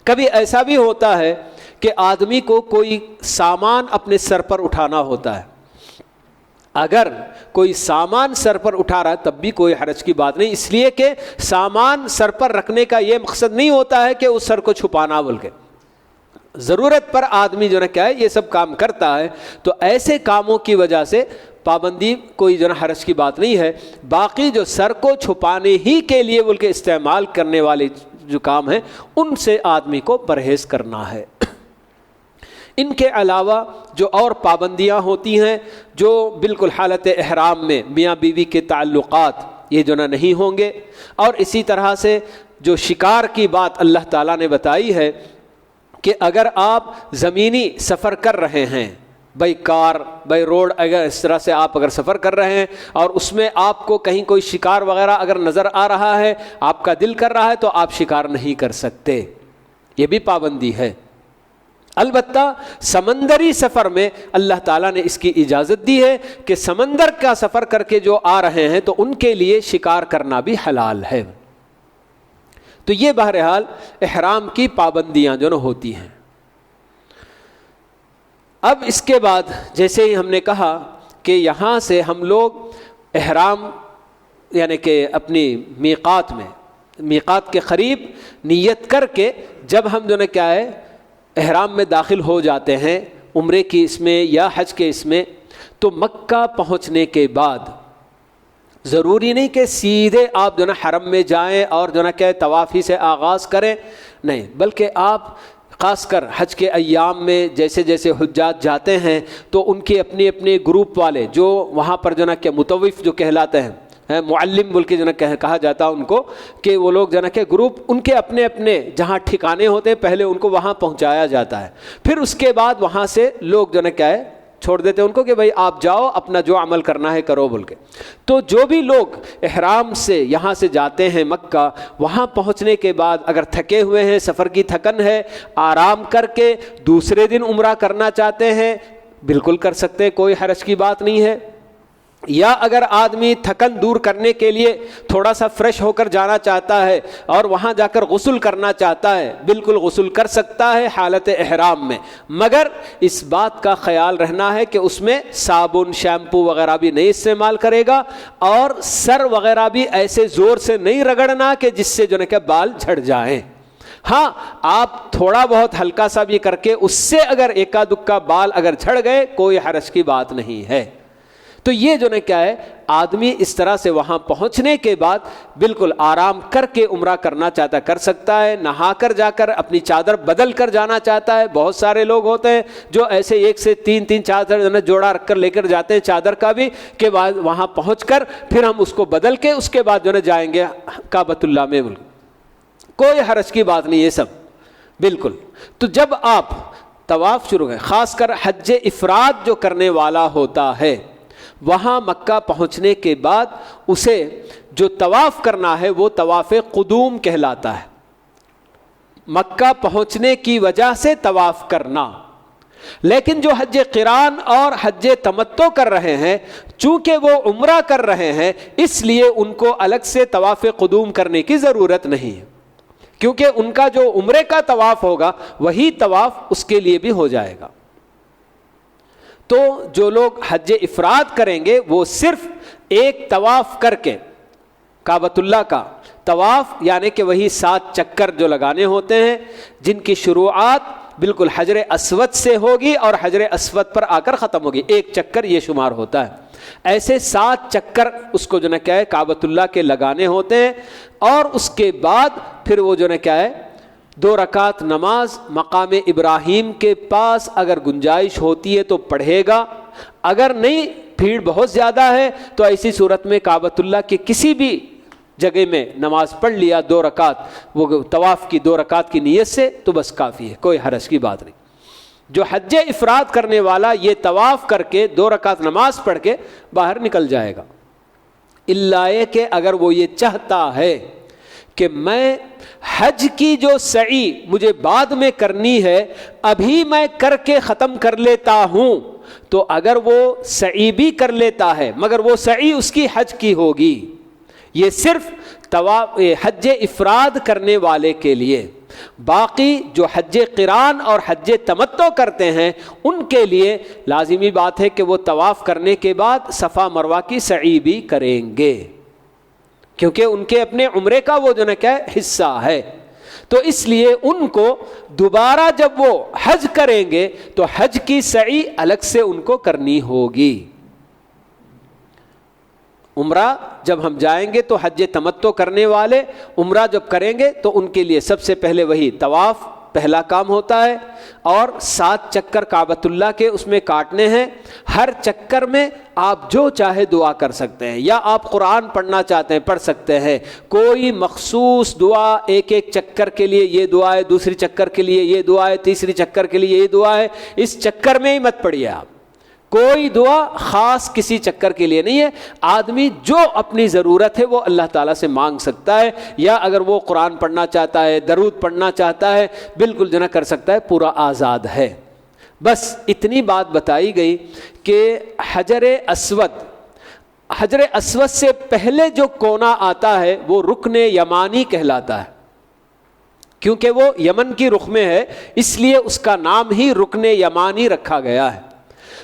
کبھی ایسا بھی ہوتا ہے کہ آدمی کو کوئی سامان اپنے سر پر اٹھانا ہوتا ہے, اگر کوئی سامان سر پر اٹھا رہا ہے تب بھی کوئی حرج کی بات نہیں, اس لیے کہ سامان سر پر رکھنے کا یہ مقصد نہیں ہوتا ہے کہ اس سر کو چھپانا بول کے. ضرورت پر آدمی جو ہے کیا ہے یہ سب کام کرتا ہے, تو ایسے کاموں کی وجہ سے پابندی کوئی جو ہے حرج کی بات نہیں ہے. باقی جو سر کو چھپانے ہی کے لیے بول کے استعمال کرنے والے جو کام ہیں ان سے آدمی کو پرہیز کرنا ہے. ان کے علاوہ جو اور پابندیاں ہوتی ہیں جو بالکل حالت احرام میں میاں بیوی کے تعلقات یہ جو نہیں ہوں گے. اور اسی طرح سے جو شکار کی بات اللہ تعالیٰ نے بتائی ہے کہ اگر آپ زمینی سفر کر رہے ہیں, بائی کار بائی روڈ, اگر اس طرح سے آپ اگر سفر کر رہے ہیں اور اس میں آپ کو کہیں کوئی شکار وغیرہ اگر نظر آ رہا ہے, آپ کا دل کر رہا ہے, تو آپ شکار نہیں کر سکتے. یہ بھی پابندی ہے. البتہ سمندری سفر میں اللہ تعالیٰ نے اس کی اجازت دی ہے کہ سمندر کا سفر کر کے جو آ رہے ہیں تو ان کے لیے شکار کرنا بھی حلال ہے. تو یہ بہرحال احرام کی پابندیاں جو ہوتی ہیں. اب اس کے بعد جیسے ہی ہم نے کہا کہ یہاں سے ہم لوگ احرام یعنی کہ اپنی میقات کے قریب نیت کر کے جب ہم جو ہے کیا ہے احرام میں داخل ہو جاتے ہیں عمرے کی اس میں یا حج کے اس میں, تو مکہ پہنچنے کے بعد ضروری نہیں کہ سیدھے آپ جو ہے حرم میں جائیں اور جو ہے کہ طواف ہی سے آغاز کریں, نہیں, بلکہ آپ خاص کر حج کے ایام میں جیسے جیسے حجاج جاتے ہیں تو ان کے اپنے اپنے گروپ والے جو وہاں پر جو ہے کہ مطوف جو کہلاتے ہیں, معلم بول کے جو ہے کہا جاتا ہے ان کو, کہ وہ لوگ جو ہے کہ گروپ ان کے اپنے اپنے جہاں ٹھکانے ہوتے ہیں پہلے ان کو وہاں پہنچایا جاتا ہے, پھر اس کے بعد وہاں سے لوگ جو ہے کیا ہے چھوڑ دیتے ہیں ان کو کہ بھائی آپ جاؤ اپنا جو عمل کرنا ہے کرو بول کے. تو جو بھی لوگ احرام سے یہاں سے جاتے ہیں مکہ, وہاں پہنچنے کے بعد اگر تھکے ہوئے ہیں, سفر کی تھکن ہے, آرام کر کے دوسرے دن عمرہ کرنا چاہتے ہیں بالکل کر سکتے, کوئی حرج کی بات نہیں ہے. یا اگر آدمی تھکن دور کرنے کے لیے تھوڑا سا فریش ہو کر جانا چاہتا ہے اور وہاں جا کر غسل کرنا چاہتا ہے, بالکل غسل کر سکتا ہے حالت احرام میں, مگر اس بات کا خیال رہنا ہے کہ اس میں صابن شیمپو وغیرہ بھی نہیں استعمال کرے گا, اور سر وغیرہ بھی ایسے زور سے نہیں رگڑنا کہ جس سے جو ہے کہ بال جھڑ جائیں. ہاں آپ تھوڑا بہت ہلکا سا بھی کر کے اس سے اگر ایکا دکا بال اگر جھڑ گئے کوئی حرج کی بات نہیں ہے. تو یہ جو کیا ہے آدمی اس طرح سے وہاں پہنچنے کے بعد بالکل آرام کر کے عمرہ کرنا چاہتا کر سکتا ہے, نہا کر جا کر اپنی چادر بدل کر جانا چاہتا ہے. بہت سارے لوگ ہوتے ہیں جو ایسے ایک سے تین چادر جوڑا رکھ کر لے کر جاتے ہیں چادر کا بھی, کہ بعد وہاں پہنچ کر پھر ہم اس کو بدل کے اس کے بعد جو ہے جائیں گے کعبۃ اللہ میں. کوئی حرج کی بات نہیں ہے سب بالکل. تو جب آپ طواف شروع کریں, خاص کر حج افراد جو کرنے والا ہوتا ہے, وہاں مکہ پہنچنے کے بعد اسے جو طواف کرنا ہے وہ طواف قدوم کہلاتا ہے. مکہ پہنچنے کی وجہ سے طواف کرنا. لیکن جو حج قران اور حج تمتع کر رہے ہیں, چونکہ وہ عمرہ کر رہے ہیں, اس لیے ان کو الگ سے طواف قدوم کرنے کی ضرورت نہیں ہے, کیونکہ ان کا جو عمرے کا طواف ہوگا وہی طواف اس کے لیے بھی ہو جائے گا. تو جو لوگ حج افراد کریں گے وہ صرف ایک طواف کر کے کعبۃ اللہ کا طواف, یعنی کہ وہی 7 چکر جو لگانے ہوتے ہیں, جن کی شروعات بالکل حجر اسود سے ہوگی اور حجر اسود پر آ کر ختم ہوگی, ایک چکر یہ شمار ہوتا ہے. ایسے 7 چکر اس کو جو ہے کیا ہے کعبۃ اللہ کے لگانے ہوتے ہیں, اور اس کے بعد پھر وہ جو ہے کیا ہے 2 رکعت نماز مقام ابراہیم کے پاس اگر گنجائش ہوتی ہے تو پڑھے گا، اگر نہیں بھیڑ بہت زیادہ ہے تو ایسی صورت میں کعبۃ اللہ کے کسی بھی جگہ میں نماز پڑھ لیا 2 رکعت، وہ طواف کی 2 رکعت کی نیت سے، تو بس کافی ہے، کوئی حرج کی بات نہیں۔ جو حج افراد کرنے والا یہ طواف کر کے 2 رکعت نماز پڑھ کے باہر نکل جائے گا، الا یہ کہ اگر وہ یہ چاہتا ہے کہ میں حج کی جو سعی مجھے بعد میں کرنی ہے ابھی میں کر کے ختم کر لیتا ہوں، تو اگر وہ سعی بھی کر لیتا ہے مگر وہ سعی اس کی حج کی ہوگی، یہ صرف حج افراد کرنے والے کے لیے۔ باقی جو حج قران اور حج تمتع کرتے ہیں ان کے لیے لازمی بات ہے کہ وہ طواف کرنے کے بعد صفا مروہ کی سعی بھی کریں گے، کیونکہ ان کے اپنے عمرے کا وہ جو نا کیا حصہ ہے، تو اس لیے ان کو دوبارہ جب وہ حج کریں گے تو حج کی سعی الگ سے ان کو کرنی ہوگی۔ عمرہ جب ہم جائیں گے تو حج تمتع کرنے والے عمرہ جب کریں گے تو ان کے لیے سب سے پہلے وہی طواف پہلا کام ہوتا ہے، اور 7 چکر کعبۃ اللہ کے اس میں کاٹنے ہیں۔ ہر چکر میں آپ جو چاہے دعا کر سکتے ہیں، یا آپ قرآن پڑھنا چاہتے ہیں پڑھ سکتے ہیں، کوئی مخصوص دعا ایک چکر کے لیے یہ دعا ہے، دوسری چکر کے لیے یہ دعا ہے، تیسری چکر کے لیے یہ دعا ہے، اس چکر میں ہی مت پڑھیے آپ، کوئی دعا خاص کسی چکر کے لیے نہیں ہے۔ آدمی جو اپنی ضرورت ہے وہ اللہ تعالیٰ سے مانگ سکتا ہے، یا اگر وہ قرآن پڑھنا چاہتا ہے، درود پڑھنا چاہتا ہے، بالکل جنا کر سکتا ہے، پورا آزاد ہے۔ بس اتنی بات بتائی گئی کہ حجر اسود سے پہلے جو کونا آتا ہے وہ رکن یمانی کہلاتا ہے، کیونکہ وہ یمن کی رخ میں ہے اس لیے اس کا نام ہی رکن یمانی رکھا گیا ہے۔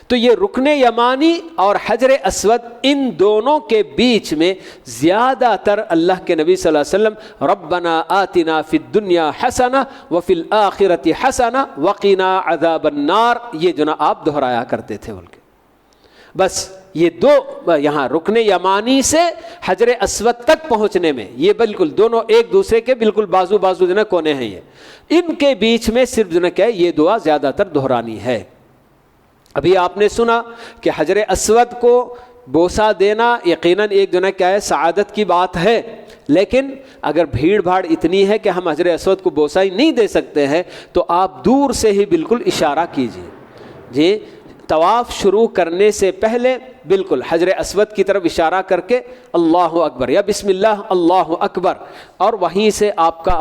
تو یہ رکن یمانی اور حجر اسود ان دونوں کے بیچ میں زیادہ تر اللہ کے نبی صلی اللہ علیہ وسلم ربنا آتنا فی الدنیا حسنہ وفی الآخرۃ حسنہ وقنا عذاب النار، یہ جو نا آپ دہرایا کرتے تھے بلکہ بس یہ 2 یہاں رکن یمانی سے حجر اسود تک پہنچنے میں یہ بالکل دونوں ایک دوسرے کے بالکل بازو جو نا کونے ہیں، یہ ان کے بیچ میں صرف جو نا کیا ہے یہ دعا زیادہ تر دہرانی ہے۔ ابھی آپ نے سنا کہ حجر اسود کو بوسہ دینا یقیناً ایک جو نا کیا ہے سعادت کی بات ہے، لیکن اگر بھیڑ بھاڑ اتنی ہے کہ ہم حجر اسود کو بوسہ ہی نہیں دے سکتے ہیں تو آپ دور سے ہی بالکل اشارہ کیجیے، جی طواف شروع کرنے سے پہلے بالکل حجر اسود کی طرف اشارہ کر کے اللہ اکبر یا بسم اللہ اللہ اکبر، اور وہیں سے آپ کا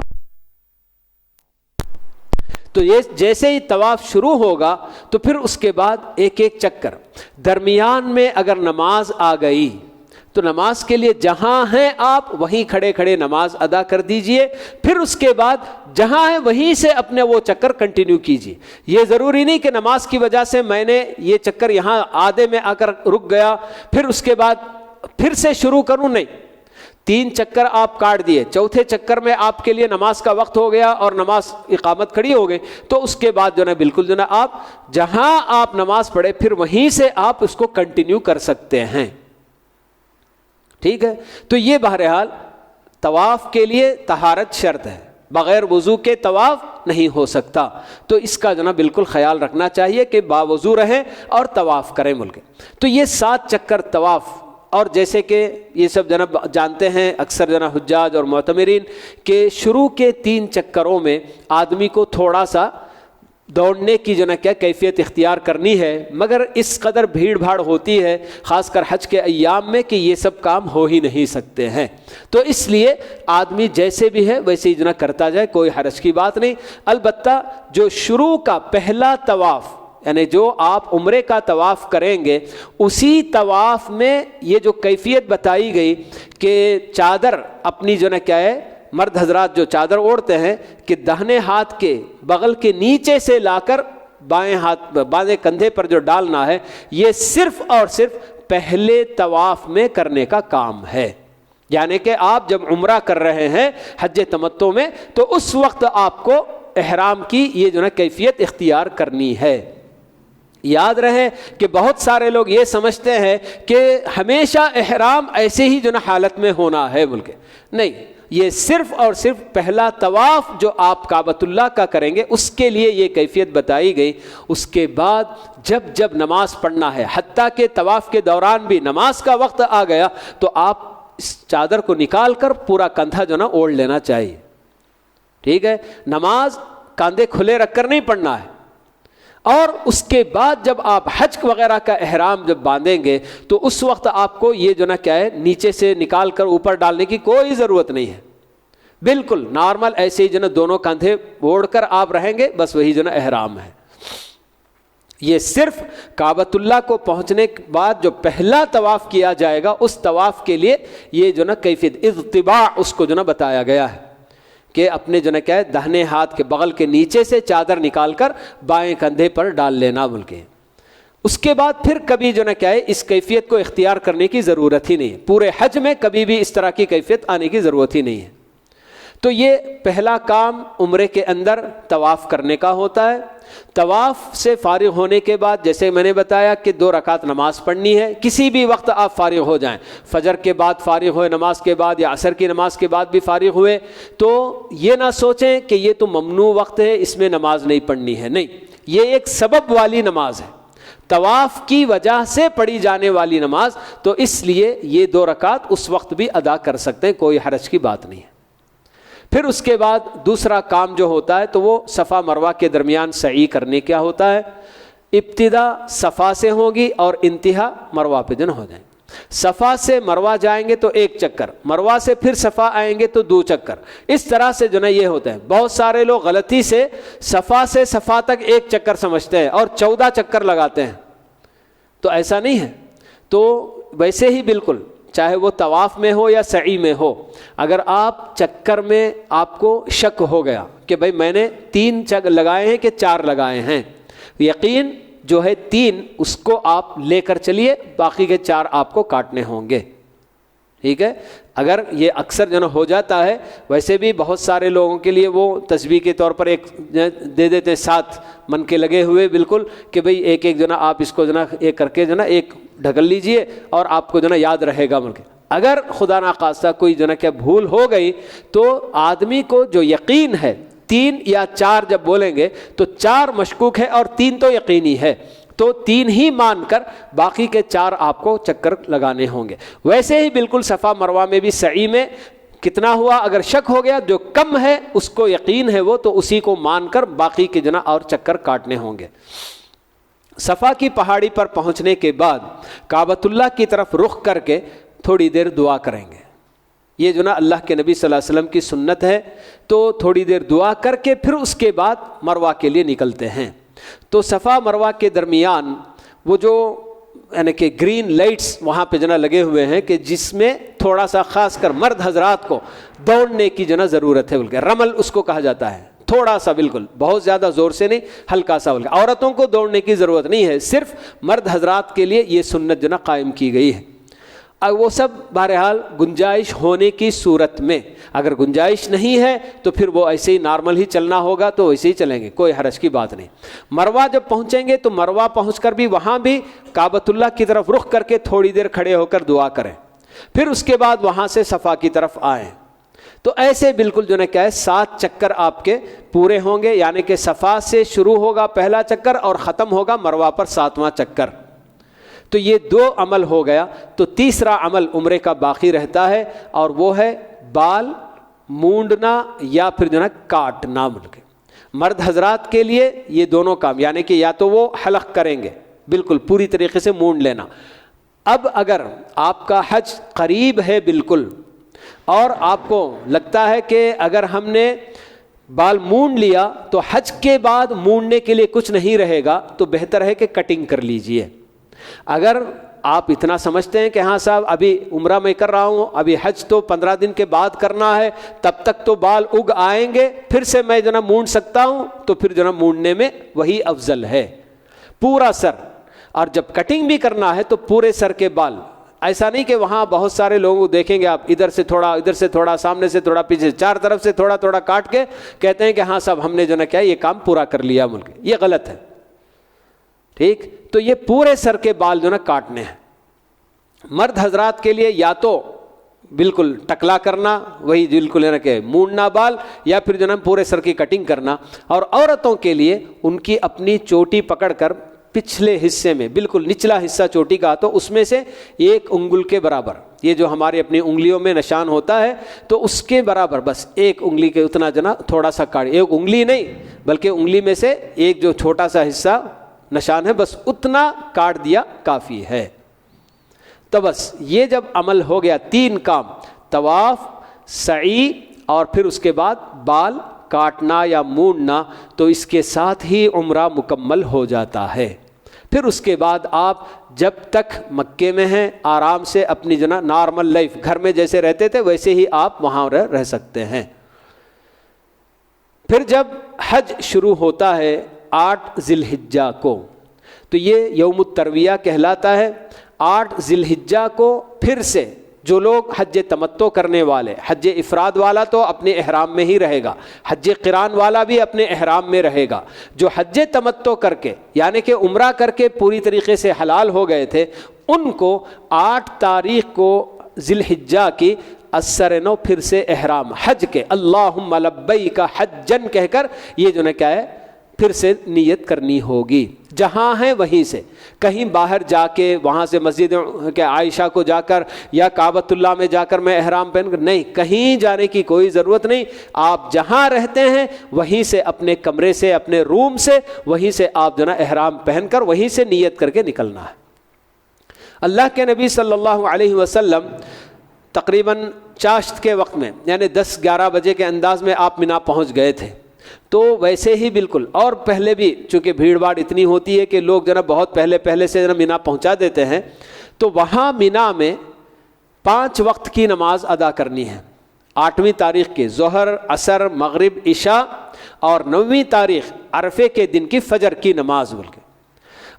تو یہ جیسے ہی طواف شروع ہوگا تو پھر اس کے بعد ایک چکر درمیان میں اگر نماز آ گئی تو نماز کے لیے جہاں ہیں آپ وہیں کھڑے کھڑے نماز ادا کر دیجئے، پھر اس کے بعد جہاں ہیں وہیں سے اپنے وہ چکر کنٹینیو کیجئے۔ یہ ضروری نہیں کہ نماز کی وجہ سے میں نے یہ چکر یہاں آدھے میں آ کر رک گیا پھر اس کے بعد پھر سے شروع کروں، نہیں، 3 چکر آپ کاٹ دیے، چوتھے چکر میں آپ کے لیے نماز کا وقت ہو گیا اور نماز اقامت کھڑی ہو گئی، تو اس کے بعد جو نا بالکل جو نا آپ جہاں آپ نماز پڑھے پھر وہیں سے آپ اس کو کنٹینیو کر سکتے ہیں، ٹھیک ہے۔ تو یہ بہرحال طواف کے لیے طہارت شرط ہے، بغیر وضو کے طواف نہیں ہو سکتا، تو اس کا جو نا بالکل خیال رکھنا چاہیے کہ باوضو رہیں اور طواف کریں ملک۔ تو یہ 7 چکر طواف، اور جیسے کہ یہ سب جناب جانتے ہیں اکثر جناب حجاج اور معتمرین کہ شروع کے 3 چکروں میں آدمی کو تھوڑا سا دوڑنے کی جو نا کیا کیفیت اختیار کرنی ہے، مگر اس قدر بھیڑ بھاڑ ہوتی ہے خاص کر حج کے ایام میں کہ یہ سب کام ہو ہی نہیں سکتے ہیں، تو اس لیے آدمی جیسے بھی ہے ویسے ہی جو نا کرتا جائے، کوئی حرج کی بات نہیں۔ البتہ جو شروع کا پہلا طواف یعنی جو آپ عمرے کا طواف کریں گے اسی طواف میں یہ جو کیفیت بتائی گئی کہ چادر اپنی جو نا کیا ہے مرد حضرات جو چادر اوڑھتے ہیں کہ دہنے ہاتھ کے بغل کے نیچے سے لا کر بائیں کندھے پر جو ڈالنا ہے، یہ صرف اور صرف پہلے طواف میں کرنے کا کام ہے، یعنی کہ آپ جب عمرہ کر رہے ہیں حج تمتع میں تو اس وقت آپ کو احرام کی یہ جو نا کیفیت اختیار کرنی ہے۔ یاد رہے کہ بہت سارے لوگ یہ سمجھتے ہیں کہ ہمیشہ احرام ایسے ہی جو نا حالت میں ہونا ہے، بلکہ نہیں، یہ صرف اور صرف پہلا طواف جو آپ کعبۃ اللہ کا کریں گے اس کے لیے یہ کیفیت بتائی گئی. اس کے بعد جب نماز پڑھنا ہے، حتیٰ کہ طواف کے دوران بھی نماز کا وقت آ گیا تو آپ اس چادر کو نکال کر پورا کندھا جو نا اوڑھ لینا چاہیے. ٹھیک ہے، نماز کاندھے کھلے رکھ کر نہیں پڑھنا ہے. اور اس کے بعد جب آپ حج وغیرہ کا احرام جب باندھیں گے تو اس وقت آپ کو یہ جو نا کیا ہے، نیچے سے نکال کر اوپر ڈالنے کی کوئی ضرورت نہیں ہے. بالکل نارمل ایسے ہی جو نا دونوں کاندھے اوڑھ کر آپ رہیں گے، بس وہی جو نا احرام ہے. یہ صرف کعبۃ اللہ کو پہنچنے کے بعد جو پہلا طواف کیا جائے گا اس طواف کے لیے یہ جو نا کیفیت اضطباع اس کو جو نا بتایا گیا ہے کہ اپنے جو نا کیا ہے دہنے ہاتھ کے بغل کے نیچے سے چادر نکال کر بائیں کندھے پر ڈال لینا بول کے. اس کے بعد پھر کبھی جو نا کیا ہے اس کیفیت کو اختیار کرنے کی ضرورت ہی نہیں ہے. پورے حج میں کبھی بھی اس طرح کی کیفیت آنے کی ضرورت ہی نہیں ہے. تو یہ پہلا کام عمرے کے اندر طواف کرنے کا ہوتا ہے. طواف سے فارغ ہونے کے بعد جیسے میں نے بتایا کہ 2 رکعت نماز پڑھنی ہے. کسی بھی وقت آپ فارغ ہو جائیں، فجر کے بعد فارغ ہوئے نماز کے بعد یا عصر کی نماز کے بعد بھی فارغ ہوئے تو یہ نہ سوچیں کہ یہ تو ممنوع وقت ہے اس میں نماز نہیں پڑھنی ہے. نہیں، یہ ایک سبب والی نماز ہے، طواف کی وجہ سے پڑھی جانے والی نماز. تو اس لیے یہ 2 رکعت اس وقت بھی ادا کر سکتے ہیں، کوئی حرج کی بات نہیں ہے. پھر اس کے بعد دوسرا کام جو ہوتا ہے تو وہ صفا مروہ کے درمیان سعی کرنے کیا ہوتا ہے. ابتدا صفا سے ہوگی اور انتہا مروہ پہ جن ہو جائیں. صفا سے مروہ جائیں گے تو 1 چکر، مروہ سے پھر صفا آئیں گے تو 2 چکر. اس طرح سے جو نا یہ ہوتا ہے. بہت سارے لوگ غلطی سے صفا سے صفا تک 1 چکر سمجھتے ہیں اور 14 چکر لگاتے ہیں. تو ایسا نہیں ہے. تو ویسے ہی بالکل چاہے وہ طواف میں ہو یا سعی میں ہو، اگر آپ چکر میں آپ کو شک ہو گیا کہ بھئی میں نے 3 چکر لگائے ہیں کہ 4 لگائے ہیں، یقین جو ہے 3 اس کو آپ لے کر چلیے، باقی کے 4 آپ کو کاٹنے ہوں گے. ٹھیک ہے. اگر یہ اکثر جو نا ہو جاتا ہے، ویسے بھی بہت سارے لوگوں کے لیے وہ تسبیح کے طور پر ایک دے دیتے ہیں 7 من کے لگے ہوئے بالکل کہ بھئی ایک جو نا آپ اس کو جو نا ایک کر کے جو نا ایک ڈھکل لیجئے اور آپ کو جو نا یاد رہے گا. بلکہ اگر خدا نخواستہ کوئی جو نا کیا بھول ہو گئی تو آدمی کو جو یقین ہے 3 یا 4 جب بولیں گے تو 4 مشکوک ہے اور 3 تو یقینی ہے، تو 3 ہی مان کر باقی کے 4 آپ کو چکر لگانے ہوں گے. ویسے ہی بالکل صفا مروہ میں بھی سعی میں کتنا ہوا اگر شک ہو گیا، جو کم ہے اس کو یقین ہے وہ تو اسی کو مان کر باقی کے جنا اور چکر کاٹنے ہوں گے. صفا کی پہاڑی پر پہنچنے کے بعد کعبۃ اللہ کی طرف رخ کر کے تھوڑی دیر دعا کریں گے. یہ جو نا اللہ کے نبی صلی اللہ علیہ وسلم کی سنت ہے. تو تھوڑی دیر دعا کر کے پھر اس کے بعد مروہ کے لیے نکلتے ہیں. تو صفا مروہ کے درمیان وہ جو یعنی کہ گرین لائٹس وہاں پہ جنا لگے ہوئے ہیں کہ جس میں تھوڑا سا خاص کر مرد حضرات کو دوڑنے کی جنا ضرورت ہے. بلکہ رمل اس کو کہا جاتا ہے. تھوڑا سا بالکل بہت زیادہ زور سے نہیں، ہلکا سا. بلکہ عورتوں کو دوڑنے کی ضرورت نہیں ہے، صرف مرد حضرات کے لیے یہ سنت جنا قائم کی گئی ہے. وہ سب بہرحال گنجائش ہونے کی صورت میں، اگر گنجائش نہیں ہے تو پھر وہ ایسے ہی نارمل ہی چلنا ہوگا تو ویسے ہی چلیں گے، کوئی حرج کی بات نہیں. مروہ جب پہنچیں گے تو مروہ پہنچ کر بھی وہاں بھی کعبۃ اللہ کی طرف رخ کر کے تھوڑی دیر کھڑے ہو کر دعا کریں. پھر اس کے بعد وہاں سے صفا کی طرف آئیں. تو ایسے بالکل جو ہے کیا ہے 7 چکر آپ کے پورے ہوں گے. یعنی کہ صفا سے شروع ہوگا پہلا چکر اور ختم ہوگا مروہ پر 7واں چکر. تو یہ 2 عمل ہو گیا. تو تیسرا عمل عمرے کا باقی رہتا ہے اور وہ ہے بال مونڈنا یا پھر جو ہے کاٹنا. بلکہ مرد حضرات کے لیے یہ دونوں کام، یعنی کہ یا تو وہ حلق کریں گے بالکل پوری طریقے سے مونڈ لینا. اب اگر آپ کا حج قریب ہے بالکل اور آپ کو لگتا ہے کہ اگر ہم نے بال مونڈ لیا تو حج کے بعد مونڈنے کے لیے کچھ نہیں رہے گا تو بہتر ہے کہ کٹنگ کر لیجئے. اگر آپ اتنا سمجھتے ہیں کہ ہاں صاحب ابھی عمرہ میں کر رہا ہوں، ابھی حج تو 15 دن کے بعد کرنا ہے، تب تک تو بال اگ آئیں گے، پھر سے میں جو نا مونڈ سکتا ہوں، تو پھر جو نا مونڈنے میں وہی افضل ہے پورا سر. اور جب کٹنگ بھی کرنا ہے تو پورے سر کے بال. ایسا نہیں کہ وہاں بہت سارے لوگ دیکھیں گے آپ ادھر سے تھوڑا سامنے سے تھوڑا پیچھے 4 طرف سے تھوڑا تھوڑا کاٹ کے کہتے ہیں کہ ہاں صاحب ہم نے جو نا کیا یہ کام پورا کر لیا. ملک یہ غلط ہے. ٹھیک. تو یہ پورے سر کے بال جو نا کاٹنے ہیں. مرد حضرات کے لیے یا تو بالکل ٹکلا کرنا، وہی بالکل ہے نا کہ مونڈنا بال، یا پھر جو نا پورے سر کی کٹنگ کرنا. اور عورتوں کے لیے ان کی اپنی چوٹی پکڑ کر پچھلے حصے میں بالکل نچلا حصہ چوٹی کا تو اس میں سے 1 انگل کے برابر، یہ جو ہماری اپنی انگلیوں میں نشان ہوتا ہے تو اس کے برابر بس 1 انگلی کے اتنا جو نا تھوڑا سا کاٹ، 1 انگلی نہیں بلکہ انگلی میں سے ایک جو چھوٹا سا حصہ نشان ہے بس اتنا کاٹ دیا کافی ہے. تو بس یہ جب عمل ہو گیا 3 کام، طواف، سعی اور پھر اس کے بعد بال کاٹنا یا مونڈنا، تو اس کے ساتھ ہی عمرہ مکمل ہو جاتا ہے. پھر اس کے بعد آپ جب تک مکے میں ہیں آرام سے اپنی جو نا نارمل لائف گھر میں جیسے رہتے تھے ویسے ہی آپ وہاں رہ سکتے ہیں. پھر جب حج شروع ہوتا ہے 8 ذی الحجہ کو، تو یہ یوم الترویہ کہلاتا ہے. 8 ذی الحجہ کو پھر سے جو لوگ حج تمتع کرنے والے، حج افراد والا تو اپنے احرام میں ہی رہے گا، حج قران والا بھی اپنے احرام میں رہے گا. جو حج تمتع کر کے یعنی کہ عمرہ کر کے پوری طریقے سے حلال ہو گئے تھے، ان کو 8 تاریخ کو ذی الحجہ کی اثر نو پھر سے احرام حج کے اللہم لبیک حجن کہہ کر یہ جو نے کیا ہے پھر سے نیت کرنی ہوگی. جہاں ہیں وہیں سے، کہیں باہر جا کے وہاں سے مسجد کہ عائشہ کو جا کر یا کعبۃ اللہ میں جا کر میں احرام پہن کر نہیں، کہیں جانے کی کوئی ضرورت نہیں. آپ جہاں رہتے ہیں وہیں سے اپنے کمرے سے اپنے روم سے وہیں سے آپ جو نا احرام پہن کر وہیں سے نیت کر کے نکلنا ہے. اللہ کے نبی صلی اللہ علیہ وسلم تقریباً چاشت کے وقت میں یعنی 10-11 بجے کے انداز میں آپ مینا پہنچ گئے تھے. تو ویسے ہی بالکل، اور پہلے بھی چونکہ بھیڑ بھاڑ اتنی ہوتی ہے کہ لوگ جو نا بہت پہلے سے جو نا مینا پہنچا دیتے ہیں، تو وہاں مینا میں 5 وقت کی نماز ادا کرنی ہے. 8ویں تاریخ کی ظہر، عصر، مغرب، عشاء، اور 9ویں تاریخ عرفے کے دن کی فجر کی نماز بول کے.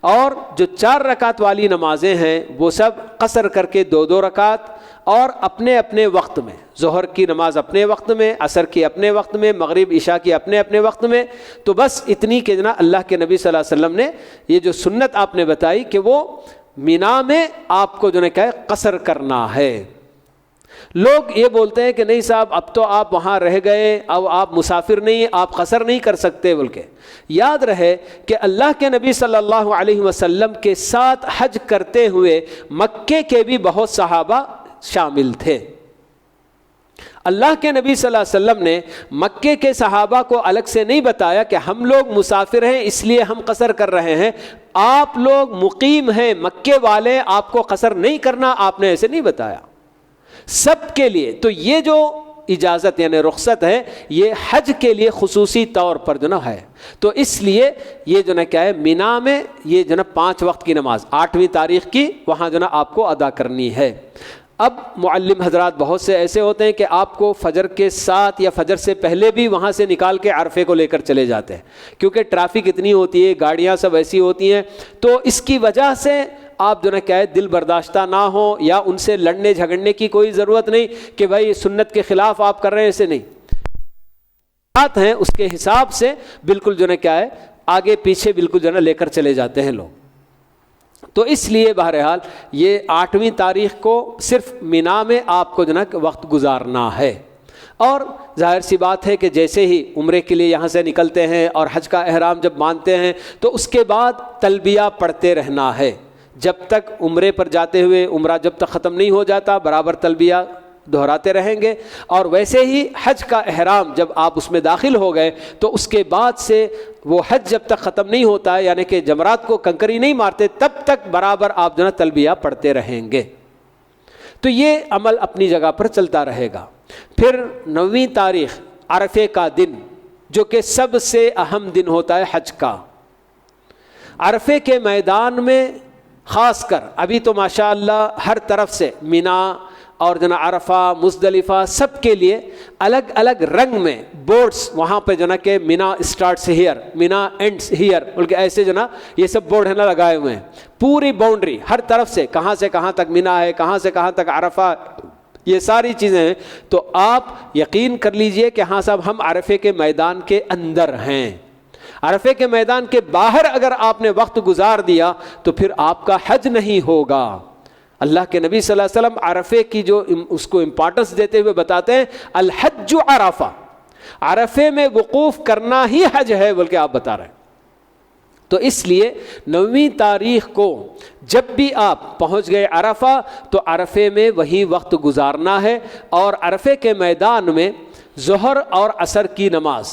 اور جو 4 رکعت والی نمازیں ہیں وہ سب قصر کر کے 2-2 رکعت اور اپنے اپنے وقت میں، ظہر کی نماز اپنے وقت میں، عصر کی اپنے وقت میں، مغرب عشاء کی اپنے اپنے وقت میں. تو بس اتنی کہ جناب اللہ کے نبی صلی اللہ علیہ وسلم نے یہ جو سنت آپ نے بتائی کہ وہ مینا میں آپ کو جو نے کہا قصر کرنا ہے. لوگ یہ بولتے ہیں کہ نہیں صاحب اب تو آپ وہاں رہ گئے، اب آپ مسافر نہیں، آپ قصر نہیں کر سکتے بول کے. یاد رہے کہ اللہ کے نبی صلی اللہ علیہ وسلم کے ساتھ حج کرتے ہوئے مکے کے بھی بہت صحابہ شامل تھے. اللہ کے نبی صلی اللہ علیہ وسلم نے مکے کے صحابہ کو الگ سے نہیں بتایا کہ ہم لوگ مسافر ہیں اس لیے ہم قصر کر رہے ہیں، آپ لوگ مقیم ہیں مکے والے، آپ کو قصر نہیں کرنا، آپ نے ایسے نہیں بتایا سب کے لیے. تو یہ جو اجازت یعنی رخصت ہے یہ حج کے لیے خصوصی طور پر جو نا ہے. تو اس لیے یہ جو نا کیا ہے مینا میں یہ جو نا 5 وقت کی نماز 8ویں تاریخ کی وہاں جو نا آپ کو ادا کرنی ہے. اب معلم حضرات بہت سے ایسے ہوتے ہیں کہ آپ کو فجر کے ساتھ یا فجر سے پہلے بھی وہاں سے نکال کے عرفے کو لے کر چلے جاتے ہیں، کیونکہ ٹریفک اتنی ہوتی ہے، گاڑیاں سب ایسی ہوتی ہیں، تو اس کی وجہ سے آپ جو نا کیا ہے دل برداشتہ نہ ہو یا ان سے لڑنے جھگڑنے کی کوئی ضرورت نہیں کہ بھائی سنت کے خلاف آپ کر رہے ہیں، ایسے نہیں بات ہیں. اس کے حساب سے بالکل جو نا کیا ہے آگے پیچھے بالکل جو نا لے کر چلے جاتے ہیں لوگ. تو اس لیے بہرحال یہ 8ویں تاریخ کو صرف مینا میں آپ کو جو نا وقت گزارنا ہے. اور ظاہر سی بات ہے کہ جیسے ہی عمرے کے لیے یہاں سے نکلتے ہیں اور حج کا احرام جب باندھتے ہیں تو اس کے بعد تلبیہ پڑھتے رہنا ہے جب تک عمرے پر جاتے ہوئے عمرہ جب تک ختم نہیں ہو جاتا، برابر تلبیہ دہراتے رہیں گے. اور ویسے ہی حج کا احرام جب آپ اس میں داخل ہو گئے تو اس کے بعد سے وہ حج جب تک ختم نہیں ہوتا ہے یعنی کہ جمرات کو کنکری نہیں مارتے تب تک برابر آپ جو نا تلبیہ پڑھتے رہیں گے. تو یہ عمل اپنی جگہ پر چلتا رہے گا. پھر 9ویں تاریخ عرفے کا دن جو کہ سب سے اہم دن ہوتا ہے حج کا. عرفے کے میدان میں خاص کر ابھی تو ماشاء اللہ ہر طرف سے مینا اور جو نا عرفہ مزدلفہ سب کے لیے الگ الگ رنگ میں بورڈز وہاں پہ جو نا کہ مینا اسٹارٹس ہیئر، مینا اینڈس ہیئر بلکہ ایسے جو نا یہ سب بورڈ ہے نا لگائے ہوئے ہیں. پوری باؤنڈری ہر طرف سے کہاں تک مینا ہے، کہاں سے کہاں تک عرفہ، یہ ساری چیزیں ہیں. تو آپ یقین کر لیجئے کہ ہاں صاحب ہم عرفے کے میدان کے اندر ہیں. عرفے کے میدان کے باہر اگر آپ نے وقت گزار دیا تو پھر آپ کا حج نہیں ہوگا. اللہ کے نبی صلی اللہ علیہ وسلم عرفے کی جو اس کو امپورٹنس دیتے ہوئے بتاتے ہیں الحج عرفہ، عرفے میں وقوف کرنا ہی حج ہے بول کے آپ بتا رہے ہیں۔ تو اس لیے 9ویں تاریخ کو جب بھی آپ پہنچ گئے عرفہ تو عرفے میں وہی وقت گزارنا ہے، اور عرفے کے میدان میں ظہر اور عصر کی نماز،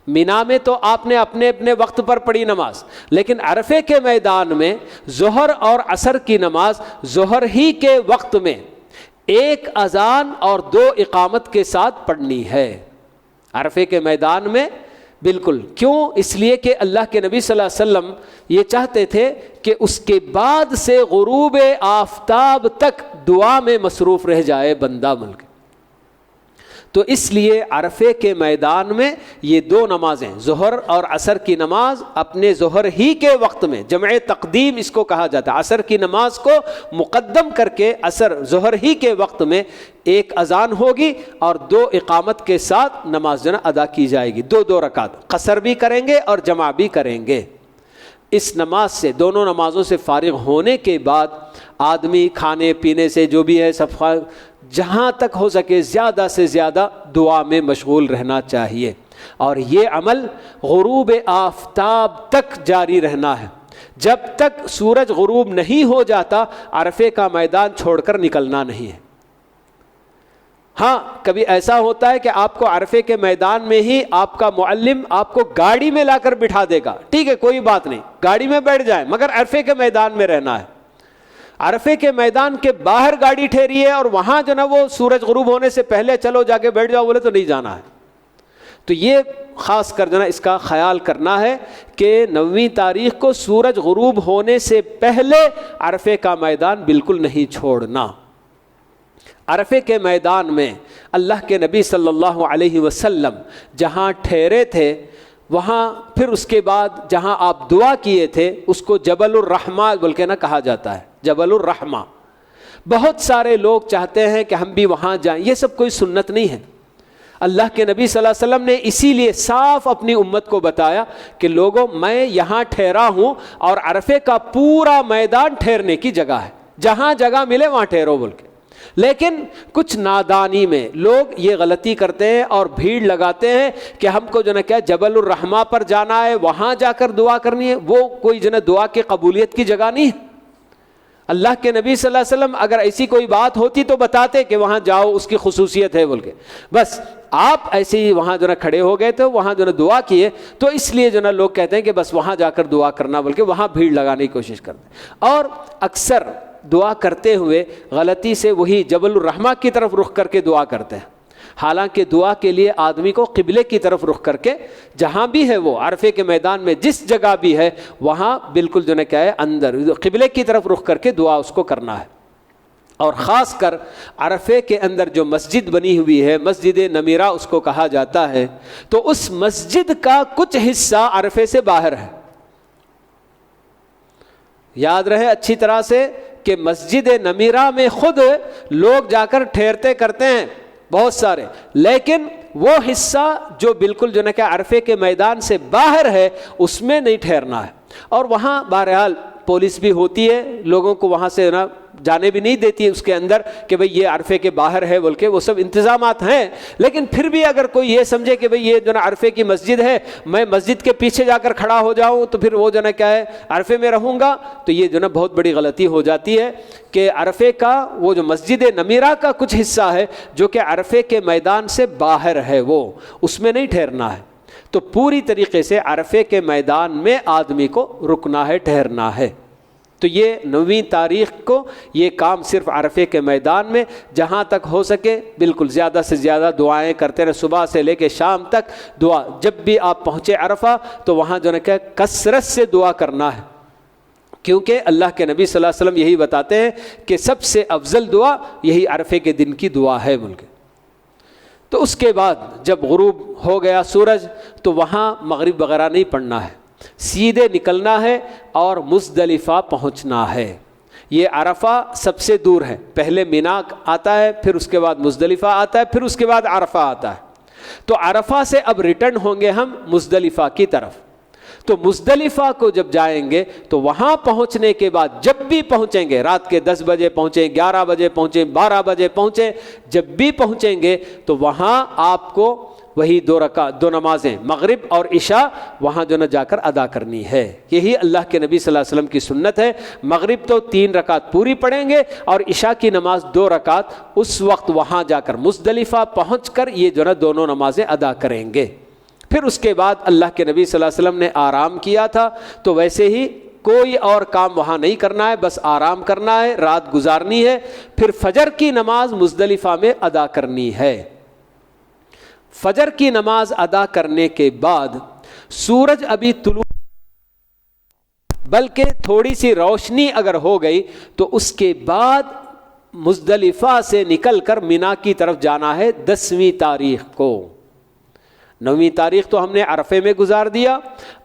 مینا میں تو آپ نے اپنے اپنے وقت پر پڑھی نماز، لیکن عرفے کے میدان میں ظہر اور عصر کی نماز ظہر ہی کے وقت میں 1 اذان اور 2 اقامت کے ساتھ پڑھنی ہے عرفے کے میدان میں۔ بالکل، کیوں؟ اس لیے کہ اللہ کے نبی صلی اللہ علیہ وسلم یہ چاہتے تھے کہ اس کے بعد سے غروب آفتاب تک دعا میں مصروف رہ جائے بندہ مل کے۔ تو اس لیے عرفے کے میدان میں یہ 2 نمازیں، ظہر اور عصر کی نماز اپنے ظہر ہی کے وقت میں، جمع تقدیم اس کو کہا جاتا ہے، عصر کی نماز کو مقدم کر کے عصر ظہر ہی کے وقت میں 1 اذان ہوگی اور 2 اقامت کے ساتھ نماز جو نا ادا کی جائے گی، 2 رکعت، قصر بھی کریں گے اور جمع بھی کریں گے۔ اس نماز سے، دونوں نمازوں سے فارغ ہونے کے بعد آدمی کھانے پینے سے جو بھی ہے سب جہاں تک ہو سکے زیادہ سے زیادہ دعا میں مشغول رہنا چاہیے، اور یہ عمل غروب آفتاب تک جاری رہنا ہے۔ جب تک سورج غروب نہیں ہو جاتا عرفے کا میدان چھوڑ کر نکلنا نہیں ہے۔ ہاں کبھی ایسا ہوتا ہے کہ آپ کو عرفے کے میدان میں ہی آپ کا معلم آپ کو گاڑی میں لا کر بٹھا دے گا، ٹھیک ہے کوئی بات نہیں، گاڑی میں بیٹھ جائیں، مگر عرفے کے میدان میں رہنا ہے۔ عرفے کے میدان کے باہر گاڑی ٹھہری ہے اور وہاں جو نا وہ سورج غروب ہونے سے پہلے چلو جا کے بیٹھ جاؤ بولے تو نہیں جانا ہے۔ تو یہ خاص کر جو نا اس کا خیال کرنا ہے کہ 9ویں تاریخ کو سورج غروب ہونے سے پہلے عرفے کا میدان بالکل نہیں چھوڑنا۔ عرفے کے میدان میں اللہ کے نبی صلی اللہ علیہ وسلم جہاں ٹھہرے تھے وہاں پھر اس کے بعد جہاں آپ دعا کیے تھے اس کو جبل الرحمہ بول کے نہ کہا جاتا ہے، جبل الرحمہ۔ بہت سارے لوگ چاہتے ہیں کہ ہم بھی وہاں جائیں، یہ سب کوئی سنت نہیں ہے۔ اللہ کے نبی صلی اللہ علیہ وسلم نے اسی لیے صاف اپنی امت کو بتایا کہ لوگوں میں یہاں ٹھہرا ہوں اور عرفے کا پورا میدان ٹھہرنے کی جگہ ہے، جہاں جگہ ملے وہاں ٹھہرو بول کے۔ لیکن کچھ نادانی میں لوگ یہ غلطی کرتے ہیں اور بھیڑ لگاتے ہیں کہ ہم کو جو نا کیا جبل الرحمہ پر جانا ہے، وہاں جا کر دعا کرنی ہے۔ وہ کوئی جو نا دعا کی قبولیت کی جگہ نہیں ہے۔ اللہ کے نبی صلی اللہ علیہ وسلم اگر ایسی کوئی بات ہوتی تو بتاتے کہ وہاں جاؤ، اس کی خصوصیت ہے بول کے، بس آپ ایسے ہی وہاں جو نا کھڑے ہو گئے تھے، وہاں جو نا دعا کیے، تو اس لیے جو نا لوگ کہتے ہیں کہ بس وہاں جا کر دعا کرنا بول کے وہاں بھیڑ لگانے کی کوشش کرتے ہیں، اور اکثر دعا کرتے ہوئے غلطی سے وہی جبل الرحمہ کی طرف رخ کر کے دعا کرتے ہیں۔ حالانکہ دعا کے لیے آدمی کو قبلے کی طرف رخ کر کے جہاں بھی ہے وہ عرفے کے میدان میں جس جگہ بھی ہے وہاں بالکل جو ہے کیا ہے اندر قبلے کی طرف رخ کر کے دعا اس کو کرنا ہے۔ اور خاص کر عرفے کے اندر جو مسجد بنی ہوئی ہے، مسجد نمیرہ اس کو کہا جاتا ہے، تو اس مسجد کا کچھ حصہ عرفے سے باہر ہے۔ یاد رہے اچھی طرح سے کہ مسجد نمیرہ میں خود لوگ جا کر ٹھہرتے کرتے ہیں بہت سارے، لیکن وہ حصہ جو بالکل جو ہے کہ عرفے کے میدان سے باہر ہے اس میں نہیں ٹھہرنا ہے۔ اور وہاں بہرحال پولیس بھی ہوتی ہے، لوگوں کو وہاں سے نا جانے بھی نہیں دیتی ہے اس کے اندر کہ بھئی یہ عرفے کے باہر ہے بول کے، وہ سب انتظامات ہیں۔ لیکن پھر بھی اگر کوئی یہ سمجھے کہ بھئی یہ جو نا عرفے کی مسجد ہے، میں مسجد کے پیچھے جا کر کھڑا ہو جاؤں تو پھر وہ جو نا کیا ہے عرفے میں رہوں گا، تو یہ جو نا بہت بڑی غلطی ہو جاتی ہے کہ عرفے کا وہ جو مسجد نمیرہ کا کچھ حصہ ہے جو کہ عرفے کے میدان سے باہر ہے، وہ اس میں نہیں ٹھہرنا ہے۔ تو پوری طریقے سے عرفے کے میدان میں آدمی کو رکنا ہے، ٹھہرنا ہے۔ تو یہ 9ویں تاریخ کو یہ کام صرف عرفے کے میدان میں جہاں تک ہو سکے بالکل زیادہ سے زیادہ دعائیں کرتے رہے، صبح سے لے کے شام تک دعا۔ جب بھی آپ پہنچے عرفہ تو وہاں جو ہے کہ کثرت سے دعا کرنا ہے، کیونکہ اللہ کے نبی صلی اللہ علیہ وسلم یہی بتاتے ہیں کہ سب سے افضل دعا یہی عرفے کے دن کی دعا ہے بول کے۔ تو اس کے بعد جب غروب ہو گیا سورج تو وہاں مغرب وغیرہ نہیں پڑھنا ہے، سیدھے نکلنا ہے اور مزدلفہ پہنچنا ہے۔ یہ عرفہ سب سے دور ہے، پہلے مینا آتا ہے، پھر اس کے بعد مزدلفہ آتا ہے، پھر اس کے بعد عرفہ آتا ہے۔ تو عرفہ سے اب ریٹرن ہوں گے ہم مزدلفہ کی طرف۔ تو مزدلفہ کو جب جائیں گے تو وہاں پہنچنے کے بعد جب بھی پہنچیں گے، رات کے 10 بجے پہنچیں، 11 بجے پہنچیں، 12 بجے پہنچیں، جب بھی پہنچیں گے تو وہاں آپ کو وہی دو نمازیں مغرب اور عشاء وہاں جو نہ جا کر ادا کرنی ہے۔ یہی اللہ کے نبی صلی اللہ علیہ وسلم کی سنت ہے۔ مغرب تو 3 رکعت پوری پڑھیں گے اور عشاء کی نماز 2 رکعت اس وقت وہاں جا کر مزدلفہ پہنچ کر یہ جو نہ دونوں نمازیں ادا کریں گے۔ پھر اس کے بعد اللہ کے نبی صلی اللہ علیہ وسلم نے آرام کیا تھا، تو ویسے ہی کوئی اور کام وہاں نہیں کرنا ہے، بس آرام کرنا ہے، رات گزارنی ہے۔ پھر فجر کی نماز مزدلفہ میں ادا کرنی ہے۔ فجر کی نماز ادا کرنے کے بعد سورج ابھی طلوع، بلکہ تھوڑی سی روشنی اگر ہو گئی تو اس کے بعد مزدلفہ سے نکل کر مینا کی طرف جانا ہے 10ویں تاریخ کو۔ 9ویں تاریخ تو ہم نے عرفے میں گزار دیا،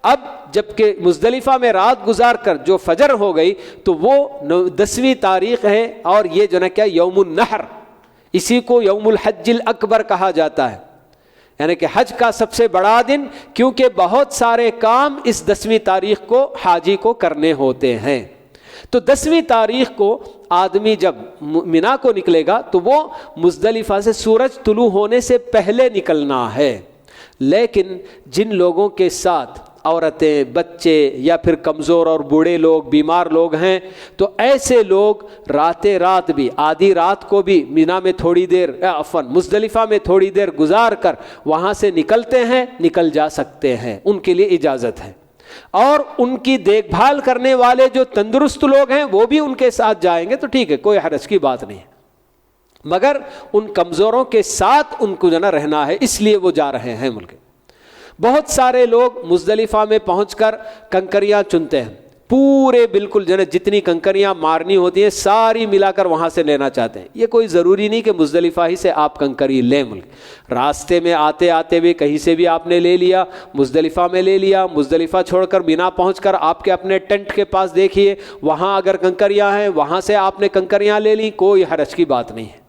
اب جبکہ مزدلفہ میں رات گزار کر جو فجر ہو گئی تو وہ 10ویں تاریخ ہے، اور یہ جو نا کیا یوم النحر، اسی کو یوم الحج الاکبر کہا جاتا ہے، یعنی کہ حج کا سب سے بڑا دن، کیونکہ بہت سارے کام اس 10ویں تاریخ کو حاجی کو کرنے ہوتے ہیں۔ تو 10ویں تاریخ کو آدمی جب مینا کو نکلے گا تو وہ مزدلفہ سے سورج طلوع ہونے سے پہلے نکلنا ہے۔ لیکن جن لوگوں کے ساتھ عورتیں، بچے یا پھر کمزور اور بوڑھے لوگ، بیمار لوگ ہیں، تو ایسے لوگ رات بھی، آدھی رات کو بھی مینا میں تھوڑی دیر، مزدلفہ میں تھوڑی دیر گزار کر وہاں سے نکلتے ہیں، نکل جا سکتے ہیں، ان کے لیے اجازت ہے۔ اور ان کی دیکھ بھال کرنے والے جو تندرست لوگ ہیں وہ بھی ان کے ساتھ جائیں گے تو ٹھیک ہے، کوئی حرج کی بات نہیں ہے، مگر ان کمزوروں کے ساتھ ان کو جو نا رہنا ہے، اس لیے وہ جا رہے ہیں ملک۔ بہت سارے لوگ مزدلفہ میں پہنچ کر کنکریاں چنتے ہیں، پورے بالکل جو ہے جتنی کنکریاں مارنی ہوتی ہیں ساری ملا کر وہاں سے لینا چاہتے ہیں۔ یہ کوئی ضروری نہیں کہ مزدلفہ ہی سے آپ کنکری لیں، ملک راستے میں آتے آتے بھی کہیں سے بھی آپ نے لے لیا، مزدلفہ میں لے لیا، مزدلفہ چھوڑ کر مینا پہنچ کر آپ کے اپنے ٹینٹ کے پاس دیکھیے وہاں اگر کنکریاں ہیں وہاں سے آپ نے کنکریاں لے لی، کوئی حرج کی بات نہیں ہے۔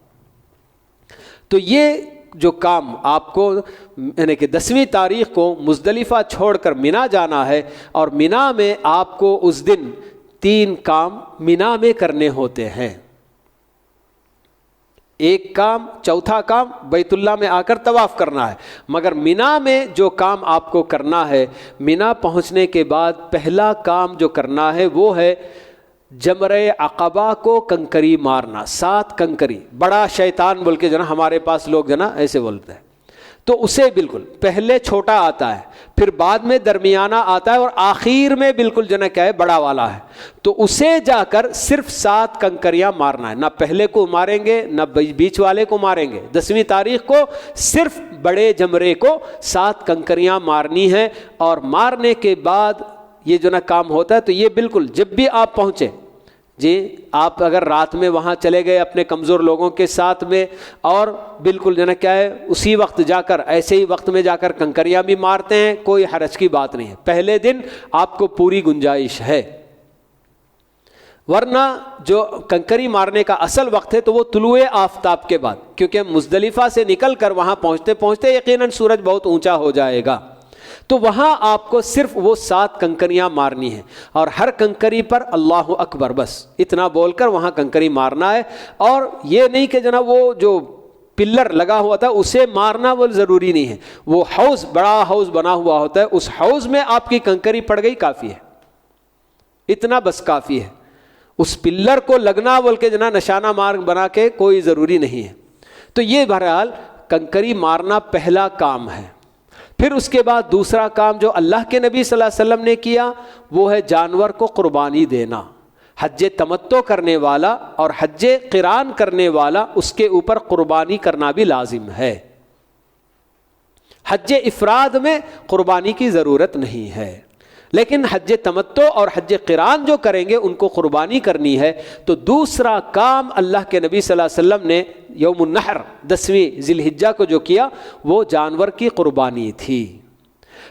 تو یہ جو کام آپ کو یعنی کہ 10ویں تاریخ کو مزدلفہ چھوڑ کر مینا جانا ہے، اور مینا میں آپ کو اس دن 3 کام مینا میں کرنے ہوتے ہیں۔ ایک کام، چوتھا کام بیت اللہ میں آ کر طواف کرنا ہے، مگر مینا میں جو کام آپ کو کرنا ہے، مینا پہنچنے کے بعد پہلا کام جو کرنا ہے وہ ہے جمرہ عقبہ کو کنکری مارنا، 7 کنکری، بڑا شیطان بول کے جو نا ہمارے پاس لوگ جو نا ایسے بولتے ہیں، تو اسے بالکل پہلے چھوٹا آتا ہے، پھر بعد میں درمیانہ آتا ہے، اور آخر میں بالکل جو نا کیا ہے بڑا والا ہے، تو اسے جا کر صرف 7 کنکریاں مارنا ہے، نہ پہلے کو ماریں گے نہ بیچ والے کو ماریں گے۔ 10ویں تاریخ کو صرف بڑے جمرے کو 7 کنکریاں مارنی ہیں، اور مارنے کے بعد یہ جو نا کام ہوتا ہے، تو یہ بالکل جب بھی آپ پہنچے، جی آپ اگر رات میں وہاں چلے گئے اپنے کمزور لوگوں کے ساتھ میں، اور بالکل جو نا کیا ہے اسی وقت جا کر ایسے ہی وقت میں جا کر کنکریاں بھی مارتے ہیں، کوئی حرج کی بات نہیں ہے، پہلے دن آپ کو پوری گنجائش ہے۔ ورنہ جو کنکری مارنے کا اصل وقت ہے تو وہ طلوع آفتاب کے بعد، کیونکہ مزدلفہ سے نکل کر وہاں پہنچتے پہنچتے یقیناً سورج بہت اونچا ہو جائے گا، تو وہاں آپ کو صرف وہ 7 کنکریاں مارنی ہیں، اور ہر کنکری پر اللہ اکبر بس اتنا بول کر وہاں کنکری مارنا ہے۔ اور یہ نہیں کہ جناب وہ جو پلر لگا ہوا تھا اسے مارنا وہ ضروری نہیں ہے، وہ حوض، بڑا حوض بنا ہوا ہوتا ہے، اس حوض میں آپ کی کنکری پڑ گئی کافی ہے، اتنا بس کافی ہے، اس پلر کو لگنا بول کے جناب نشانہ مارک بنا کے کوئی ضروری نہیں ہے۔ تو یہ بہرحال کنکری مارنا پہلا کام ہے۔ پھر اس کے بعد دوسرا کام جو اللہ کے نبی صلی اللہ علیہ وسلم نے کیا وہ ہے جانور کو قربانی دینا۔ حج تمتع کرنے والا اور حج قران کرنے والا اس کے اوپر قربانی کرنا بھی لازم ہے۔ حج افراد میں قربانی کی ضرورت نہیں ہے، لیکن حج تمتع اور حج قران جو کریں گے ان کو قربانی کرنی ہے۔ تو دوسرا کام اللہ کے نبی صلی اللہ علیہ وسلم نے یوم النحر 10ویں ذی الحجہ کو جو کیا وہ جانور کی قربانی تھی۔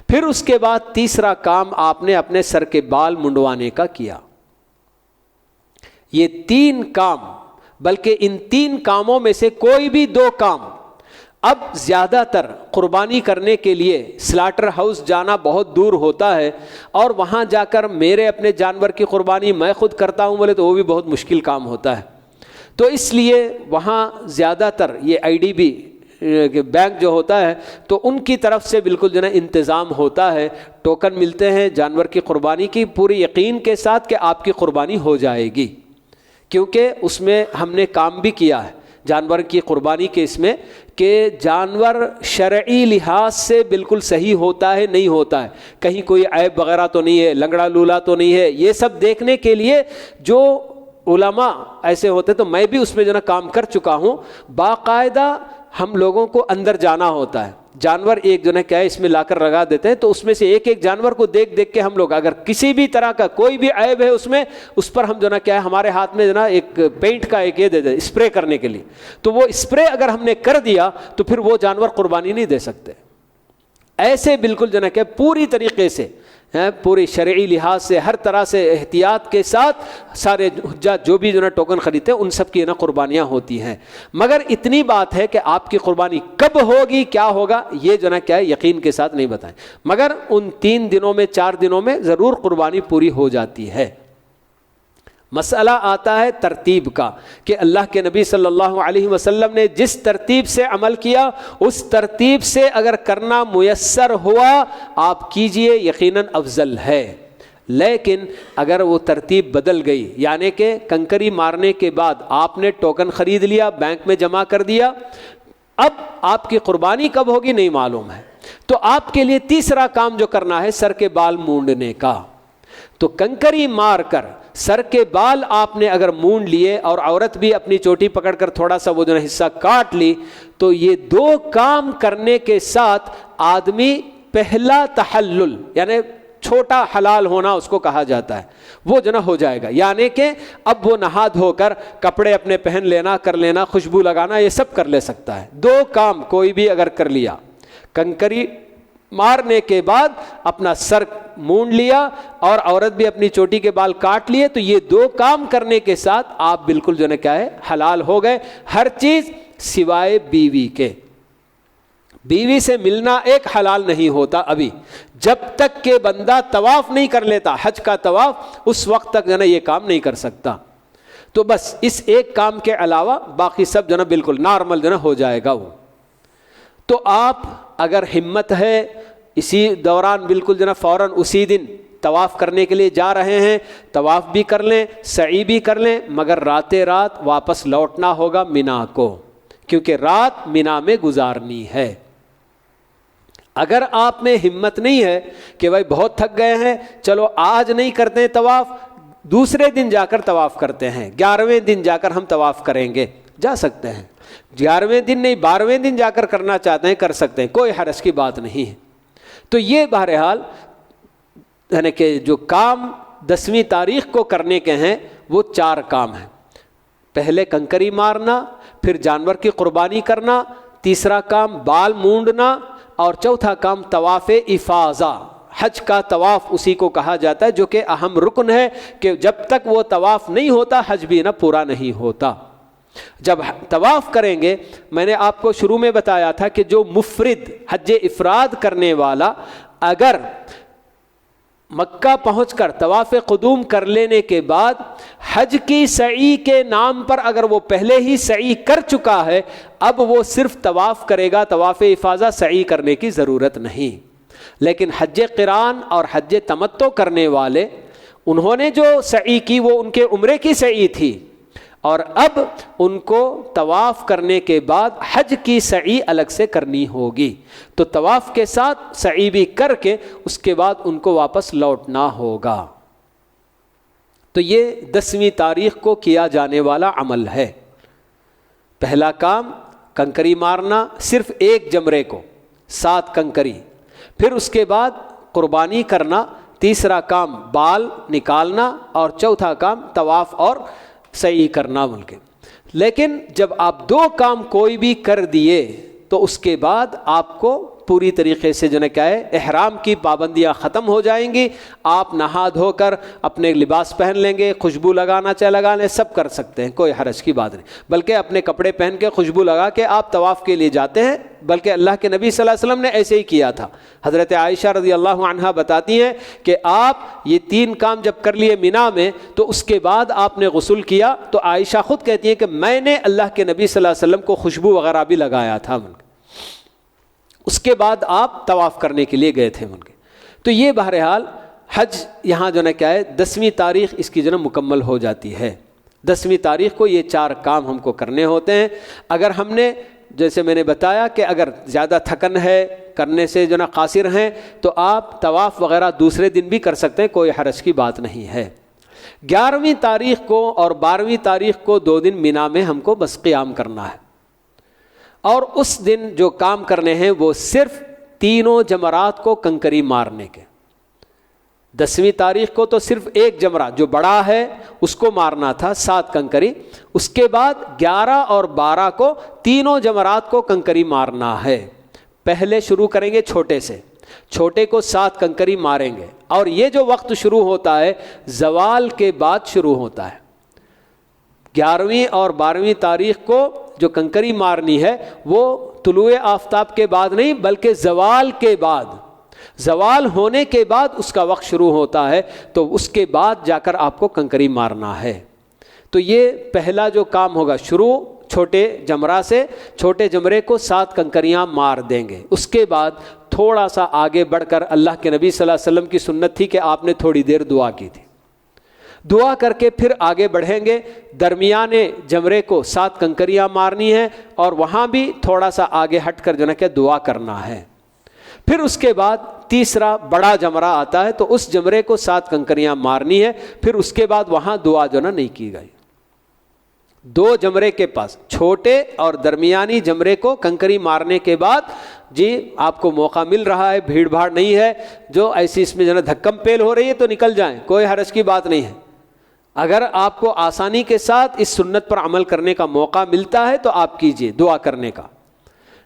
پھر اس کے بعد تیسرا کام آپ نے اپنے سر کے بال منڈوانے کا کیا۔ یہ 3 کام، بلکہ ان 3 کاموں میں سے کوئی بھی 2 کام اب زیادہ تر قربانی کرنے کے لیے سلاٹر ہاؤس جانا بہت دور ہوتا ہے، اور وہاں جا کر میرے اپنے جانور کی قربانی میں خود کرتا ہوں بولے تو وہ بھی بہت مشکل کام ہوتا ہے. تو اس لیے وہاں زیادہ تر یہ IDB بینک جو ہوتا ہے تو ان کی طرف سے بالکل جو ہے انتظام ہوتا ہے، ٹوکن ملتے ہیں جانور کی قربانی کی پوری یقین کے ساتھ کہ آپ کی قربانی ہو جائے گی، کیونکہ اس میں ہم نے کام بھی کیا ہے جانور کی قربانی کے اس میں کہ جانور شرعی لحاظ سے بالکل صحیح ہوتا ہے نہیں ہوتا ہے، کہیں کوئی عیب وغیرہ تو نہیں ہے، لنگڑا لولا تو نہیں ہے. یہ سب دیکھنے کے لیے جو علماء ایسے ہوتے تو میں بھی اس میں جو نا کام کر چکا ہوں. باقاعدہ ہم لوگوں کو اندر جانا ہوتا ہے، جانور ایک جو ہے کیا ہے اس میں لا کر لگا دیتے ہیں، تو اس میں سے ایک ایک جانور کو دیکھ دیکھ کے ہم لوگ اگر کسی بھی طرح کا کوئی بھی عیب ہے اس میں، اس پر ہم جو نا کیا ہے ہمارے ہاتھ میں جو نا ایک پینٹ کا ایک یہ دے دے اسپرے کرنے کے لیے، تو وہ اسپرے اگر ہم نے کر دیا تو پھر وہ جانور قربانی نہیں دے سکتے. ایسے بالکل جو نا کہ پوری طریقے سے پوری شرعی لحاظ سے ہر طرح سے احتیاط کے ساتھ سارے حجاج جو بھی جو نا ٹوکن خریدتے ہیں ان سب کی نا قربانیاں ہوتی ہیں. مگر اتنی بات ہے کہ آپ کی قربانی کب ہوگی کیا ہوگا یہ جو نا کیا ہے یقین کے ساتھ نہیں بتائیں، مگر ان 3 دنوں میں 4 دنوں میں ضرور قربانی پوری ہو جاتی ہے. مسئلہ آتا ہے ترتیب کا کہ اللہ کے نبی صلی اللہ علیہ وسلم نے جس ترتیب سے عمل کیا اس ترتیب سے اگر کرنا میسر ہوا آپ کیجئے، یقیناً افضل ہے. لیکن اگر وہ ترتیب بدل گئی، یعنی کہ کنکری مارنے کے بعد آپ نے ٹوکن خرید لیا، بینک میں جمع کر دیا، اب آپ کی قربانی کب ہوگی نہیں معلوم ہے، تو آپ کے لیے تیسرا کام جو کرنا ہے سر کے بال مونڈنے کا. تو کنکری مار کر سر کے بال آپ نے اگر مونڈ لیے اور عورت بھی اپنی چوٹی پکڑ کر تھوڑا سا وہ جو حصہ کاٹ لی، تو یہ 2 کام کرنے کے ساتھ آدمی پہلا تحلل یعنی چھوٹا حلال ہونا اس کو کہا جاتا ہے، وہ جو ہو جائے گا. یعنی کہ اب وہ نہا دھو کر کپڑے اپنے پہن لینا، کر لینا، خوشبو لگانا، یہ سب کر لے سکتا ہے. 2 کام کوئی بھی اگر کر لیا، کنکری مارنے کے بعد اپنا سر مونڈ لیا اور عورت بھی اپنی چوٹی کے بال کاٹ لیے، تو یہ 2 کام کرنے کے ساتھ آپ بالکل جو ہے کیا ہے حلال ہو گئے. ہر چیز سوائے بیوی کے. بیوی سے ملنا ایک حلال نہیں ہوتا ابھی، جب تک کہ بندہ طواف نہیں کر لیتا حج کا طواف، اس وقت تک جو ہے یہ کام نہیں کر سکتا. تو بس اس ایک کام کے علاوہ باقی سب جو ہے بالکل نارمل جو ہے ہو جائے گا وہ. تو آپ اگر ہمت ہے اسی دوران بالکل جو ہے فوراً اسی دن طواف کرنے کے لیے جا رہے ہیں، طواف بھی کر لیں، سعی بھی کر لیں، مگر رات واپس لوٹنا ہوگا مینا کو، کیونکہ رات مینا میں گزارنی ہے. اگر آپ میں ہمت نہیں ہے کہ بھائی بہت تھک گئے ہیں چلو آج نہیں کرتے ہیں طواف، دوسرے دن جا کر طواف کرتے ہیں، 11ویں دن جا کر ہم طواف کریں گے، جا سکتے ہیں. 11ویں دن نہیں 12ویں دن جا کر کرنا چاہتے ہیں کر سکتے ہیں، کوئی حرج کی بات نہیں ہے. تو یہ بہرحال یعنی کہ جو کام 10ویں تاریخ کو کرنے کے ہیں وہ 4 کام ہیں. پہلے کنکری مارنا، پھر جانور کی قربانی کرنا، تیسرا کام بال مونڈنا، اور چوتھا کام طواف افاضہ. حج کا طواف اسی کو کہا جاتا ہے جو کہ اہم رکن ہے، کہ جب تک وہ طواف نہیں ہوتا حج بھی نہ پورا نہیں ہوتا. جب طواف کریں گے، میں نے آپ کو شروع میں بتایا تھا کہ جو مفرد حج افراد کرنے والا اگر مکہ پہنچ کر طواف قدوم کر لینے کے بعد حج کی سعی کے نام پر اگر وہ پہلے ہی سعی کر چکا ہے، اب وہ صرف طواف کرے گا، طواف افاضہ سعی کرنے کی ضرورت نہیں. لیکن حج قران اور حج تمتع کرنے والے انہوں نے جو سعی کی وہ ان کے عمرے کی سعی تھی، اور اب ان کو طواف کرنے کے بعد حج کی سعی الگ سے کرنی ہوگی. تو طواف کے ساتھ سعی بھی کر کے اس کے بعد ان کو واپس لوٹنا ہوگا. تو یہ 10ویں تاریخ کو کیا جانے والا عمل ہے. پہلا کام کنکری مارنا، صرف ایک جمرے کو 7 کنکری، پھر اس کے بعد قربانی کرنا، تیسرا کام بال نکالنا، اور چوتھا کام طواف اور سعی کرنا بول کے. لیکن جب آپ 2 کام کوئی بھی کر دیے تو اس کے بعد آپ کو پوری طریقے سے جو ہے کیا ہے احرام کی پابندیاں ختم ہو جائیں گی. آپ نہا دھو کر اپنے لباس پہن لیں گے, خوشبو لگانا چاہے لگا لیں, سب کر سکتے ہیں, کوئی حرج کی بات نہیں. بلکہ اپنے کپڑے پہن کے خوشبو لگا کے آپ طواف کے لیے جاتے ہیں, بلکہ اللہ کے نبی صلی اللہ علیہ وسلم نے ایسے ہی کیا تھا. حضرت عائشہ رضی اللہ عنہا بتاتی ہیں کہ آپ یہ 3 کام جب کر لیے مینا میں تو اس کے بعد آپ نے غسل کیا. تو عائشہ خود کہتی ہیں کہ میں نے اللہ کے نبی صلی اللہ علیہ وسلم کو خوشبو وغیرہ بھی لگایا تھا. اس کے بعد آپ طواف کرنے کے لیے گئے تھے ان کے. تو یہ بہرحال حج یہاں جو ہے کیا ہے 10ویں تاریخ اس کی جو ہے مکمل ہو جاتی ہے. 10ویں تاریخ کو یہ 4 کام ہم کو کرنے ہوتے ہیں. اگر ہم نے جیسے میں نے بتایا کہ اگر زیادہ تھکن ہے, کرنے سے جو نا قاصر ہیں, تو آپ طواف وغیرہ دوسرے دن بھی کر سکتے ہیں, کوئی حرج کی بات نہیں ہے. 11ویں تاریخ کو اور 12ویں تاریخ کو 2 دن مینا میں ہم کو بس قیام کرنا ہے. اور اس دن جو کام کرنے ہیں وہ صرف 3 جمرات کو کنکری مارنے کے. 10ویں تاریخ کو تو صرف 1 جمرہ جو بڑا ہے اس کو مارنا تھا, 7 کنکری. اس کے بعد 11 اور 12 کو 3 جمرات کو کنکری مارنا ہے. پہلے شروع کریں گے چھوٹے سے, چھوٹے کو 7 کنکری ماریں گے. اور یہ جو وقت شروع ہوتا ہے زوال کے بعد شروع ہوتا ہے. 11ویں اور 12ویں تاریخ کو جو کنکری مارنی ہے وہ طلوع آفتاب کے بعد نہیں بلکہ زوال کے بعد, زوال ہونے کے بعد اس کا وقت شروع ہوتا ہے. تو اس کے بعد جا کر آپ کو کنکری مارنا ہے. تو یہ پہلا جو کام ہوگا, شروع چھوٹے جمرہ سے, چھوٹے جمرے کو 7 کنکریاں مار دیں گے. اس کے بعد تھوڑا سا آگے بڑھ کر اللہ کے نبی صلی اللہ علیہ وسلم کی سنت تھی کہ آپ نے تھوڑی دیر دعا کی تھی, دعا کر کے پھر آگے بڑھیں گے. درمیانے جمرے کو 7 کنکریاں مارنی ہیں اور وہاں بھی تھوڑا سا آگے ہٹ کر جو ہے کہ دعا کرنا ہے. پھر اس کے بعد تیسرا بڑا جمرہ آتا ہے تو اس جمرے کو 7 کنکریاں مارنی ہے. پھر اس کے بعد وہاں دعا جو نا نہیں کی گئی. 2 جمرے کے پاس چھوٹے اور درمیانی جمرے کو کنکری مارنے کے بعد جی آپ کو موقع مل رہا ہے, بھیڑ بھاڑ نہیں ہے, جو ایسی اس میں جو ہے دھکم پیل ہو رہی ہے تو نکل جائیں, کوئی حرج کی بات نہیں ہے. اگر آپ کو آسانی کے ساتھ اس سنت پر عمل کرنے کا موقع ملتا ہے تو آپ کیجئے دعا کرنے کا.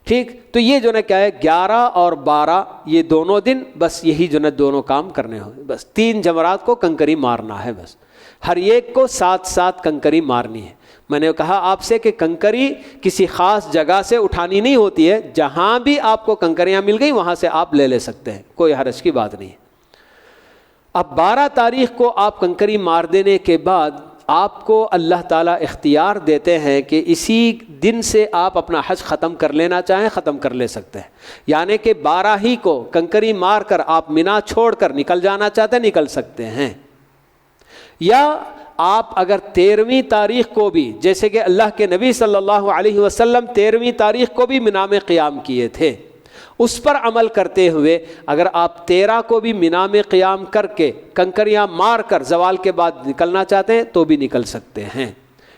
ٹھیک, تو یہ جو ہے کیا ہے 11 اور 12 یہ دونوں دن بس یہی جو ہے دونوں کام کرنے ہوں. بس 3 جمرات کو کنکری مارنا ہے, بس ہر ایک کو 7 کنکری مارنی ہے. میں نے کہا آپ سے کہ کنکری کسی خاص جگہ سے اٹھانی نہیں ہوتی ہے, جہاں بھی آپ کو کنکریاں مل گئی وہاں سے آپ لے سکتے ہیں, کوئی حرج کی بات نہیں ہے. اب 12 تاریخ کو آپ کنکری مار دینے کے بعد آپ کو اللہ تعالیٰ اختیار دیتے ہیں کہ اسی دن سے آپ اپنا حج ختم کر لینا چاہیں ختم کر لے سکتے ہیں. یعنی کہ 12 ہی کو کنکری مار کر آپ مینا چھوڑ کر نکل جانا چاہتے ہیں نکل سکتے ہیں. یا آپ اگر 13ویں تاریخ کو بھی, جیسے کہ اللہ کے نبی صلی اللہ علیہ وسلم 13ویں تاریخ کو بھی مینا میں قیام کیے تھے, اس پر عمل کرتے ہوئے اگر آپ 13 کو بھی مینا میں قیام کر کے کنکریاں مار کر زوال کے بعد نکلنا چاہتے ہیں تو بھی نکل سکتے ہیں.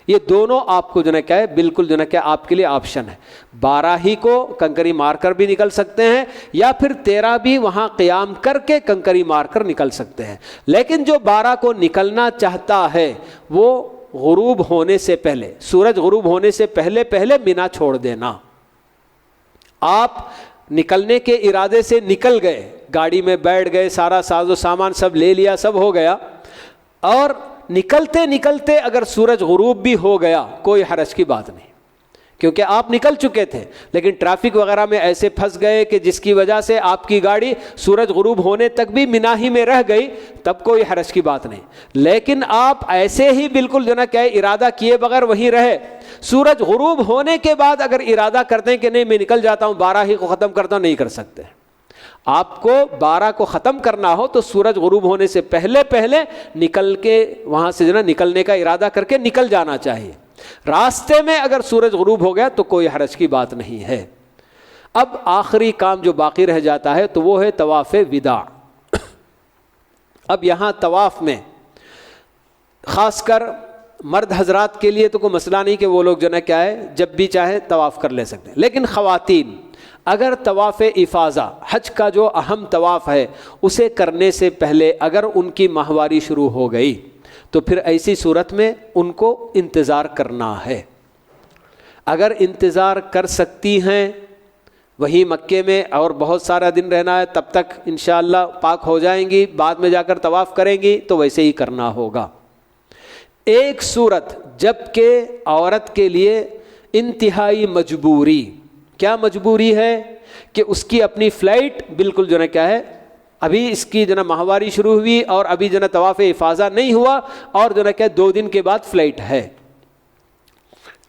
یہ دونوں آپ کو جو ہے کیا ہے بالکل جو ہے کیا آپ کے لیے آپشن ہے. 12 ہی کو کنکری مار کر بھی نکل سکتے ہیں یا پھر 13 بھی وہاں قیام کر کے کنکری مار کر نکل سکتے ہیں. لیکن جو 12 کو نکلنا چاہتا ہے وہ غروب ہونے سے پہلے, سورج غروب ہونے سے پہلے پہلے مینا چھوڑ دینا. آپ نکلنے کے ارادے سے نکل گئے, گاڑی میں بیٹھ گئے, سارا ساز و سامان سب لے لیا, سب ہو گیا, اور نکلتے نکلتے اگر سورج غروب بھی ہو گیا کوئی حرج کی بات نہیں, کیونکہ آپ نکل چکے تھے. لیکن ٹریفک وغیرہ میں ایسے پھنس گئے کہ جس کی وجہ سے آپ کی گاڑی سورج غروب ہونے تک بھی مینا ہی میں رہ گئی, تب کوئی حرج کی بات نہیں. لیکن آپ ایسے ہی بالکل جو نا کیا ارادہ کیے بغیر وہیں رہے, سورج غروب ہونے کے بعد اگر ارادہ کرتے ہیں کہ نہیں میں نکل جاتا ہوں 12 ہی کو ختم کرتا ہوں, نہیں کر سکتے. آپ کو 12 کو ختم کرنا ہو تو سورج غروب ہونے سے پہلے پہلے نکل کے وہاں سے جو نا نکلنے کا ارادہ کر کے نکل جانا چاہیے. راستے میں اگر سورج غروب ہو گیا تو کوئی حرج کی بات نہیں ہے. اب آخری کام جو باقی رہ جاتا ہے تو وہ ہے طواف وداع. اب یہاں طواف میں خاص کر مرد حضرات کے لیے تو کوئی مسئلہ نہیں کہ وہ لوگ جو نا کیا ہے جب بھی چاہے طواف کر لے سکتے ہیں. لیکن خواتین اگر طواف افاضہ حج کا جو اہم طواف ہے اسے کرنے سے پہلے اگر ان کی ماہواری شروع ہو گئی تو پھر ایسی صورت میں ان کو انتظار کرنا ہے. اگر انتظار کر سکتی ہیں وہیں مکے میں اور بہت سارا دن رہنا ہے، تب تک انشاءاللہ پاک ہو جائیں گی، بعد میں جا کر طواف کریں گی تو ویسے ہی کرنا ہوگا۔ ایک صورت جب کہ عورت کے لیے انتہائی مجبوری، کیا مجبوری ہے کہ اس کی اپنی فلائٹ بالکل جو ہے کیا ہے، ابھی اس کی جو ہے ماہواری شروع ہوئی اور ابھی جو ہے طواف افاضہ نہیں ہوا اور جو ہے کہ 2 دن کے بعد فلائٹ ہے۔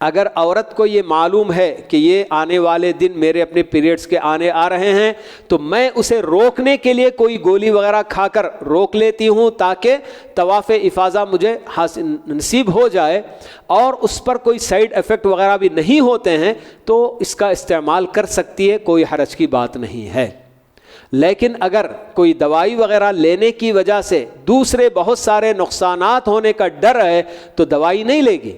اگر عورت کو یہ معلوم ہے کہ یہ آنے والے دن میرے اپنے پیریڈز کے آ رہے ہیں تو میں اسے روکنے کے لیے کوئی گولی وغیرہ کھا کر روک لیتی ہوں تاکہ طواف افاضہ مجھے نصیب ہو جائے اور اس پر کوئی سائیڈ ایفیکٹ وغیرہ بھی نہیں ہوتے ہیں تو اس کا استعمال کر سکتی ہے، کوئی حرج کی بات نہیں ہے۔ لیکن اگر کوئی دوائی وغیرہ لینے کی وجہ سے دوسرے بہت سارے نقصانات ہونے کا ڈر ہے تو دوائی نہیں لے گی،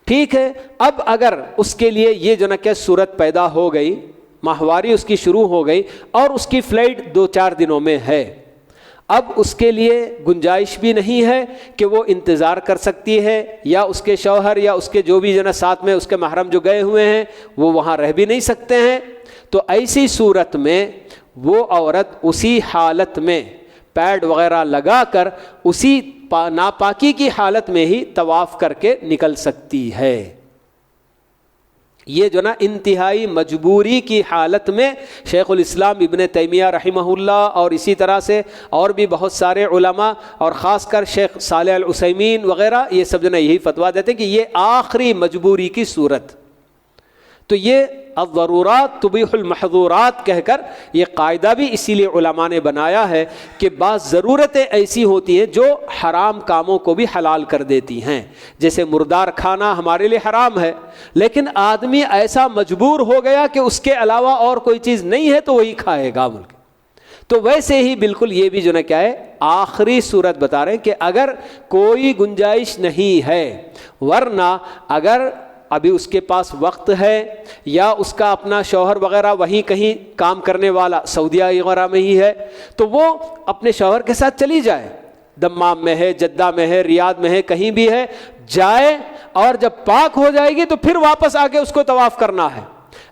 ٹھیک ہے۔ اب اگر اس کے لیے یہ جو نا کہ صورت پیدا ہو گئی، ماہواری اس کی شروع ہو گئی اور اس کی فلائٹ 2-4 دنوں میں ہے، اب اس کے لیے گنجائش بھی نہیں ہے کہ وہ انتظار کر سکتی ہے، یا اس کے شوہر یا اس کے جو بھی جو نا ساتھ میں اس کے محرم جو گئے ہوئے ہیں وہ وہاں رہ بھی نہیں سکتے ہیں، تو ایسی صورت میں وہ عورت اسی حالت میں پیڈ وغیرہ لگا کر اسی ناپاکی کی حالت میں ہی طواف کر کے نکل سکتی ہے۔ یہ جو نا انتہائی مجبوری کی حالت میں شیخ الاسلام ابن تیمیہ رحمہ اللہ اور اسی طرح سے اور بھی بہت سارے علماء اور خاص کر شیخ صالح العثیمین وغیرہ یہ سب جو نا یہی فتویٰ دیتے ہیں کہ یہ آخری مجبوری کی صورت، تو یہ الضرورات تبیح المحظورات کہہ کر یہ قاعدہ بھی اسی لیے علماء نے بنایا ہے کہ بعض ضرورتیں ایسی ہوتی ہیں جو حرام کاموں کو بھی حلال کر دیتی ہیں، جیسے مردار کھانا ہمارے لیے حرام ہے لیکن آدمی ایسا مجبور ہو گیا کہ اس کے علاوہ اور کوئی چیز نہیں ہے تو وہی کھائے گا ملک، تو ویسے ہی بالکل یہ بھی جو ہے کیا ہے آخری صورت بتا رہے ہیں کہ اگر کوئی گنجائش نہیں ہے، ورنہ اگر ابھی اس کے پاس وقت ہے یا اس کا اپنا شوہر وغیرہ وہیں کہیں کام کرنے والا سعودیہ وغیرہ میں ہی ہے تو وہ اپنے شوہر کے ساتھ چلی جائے، دمام میں ہے، جدہ میں ہے، ریاض میں ہے، کہیں بھی ہے، جائے اور جب پاک ہو جائے گی تو پھر واپس آ کے اس کو طواف کرنا ہے۔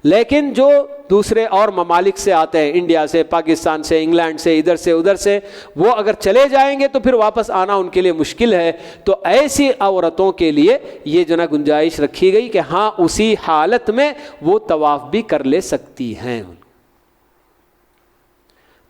لیکن جو دوسرے اور ممالک سے آتے ہیں، انڈیا سے، پاکستان سے، انگلینڈ سے، ادھر سے ادھر سے، وہ اگر چلے جائیں گے تو پھر واپس آنا ان کے لیے مشکل ہے، تو ایسی عورتوں کے لیے یہ جو نا گنجائش رکھی گئی کہ ہاں اسی حالت میں وہ طواف بھی کر لے سکتی ہیں۔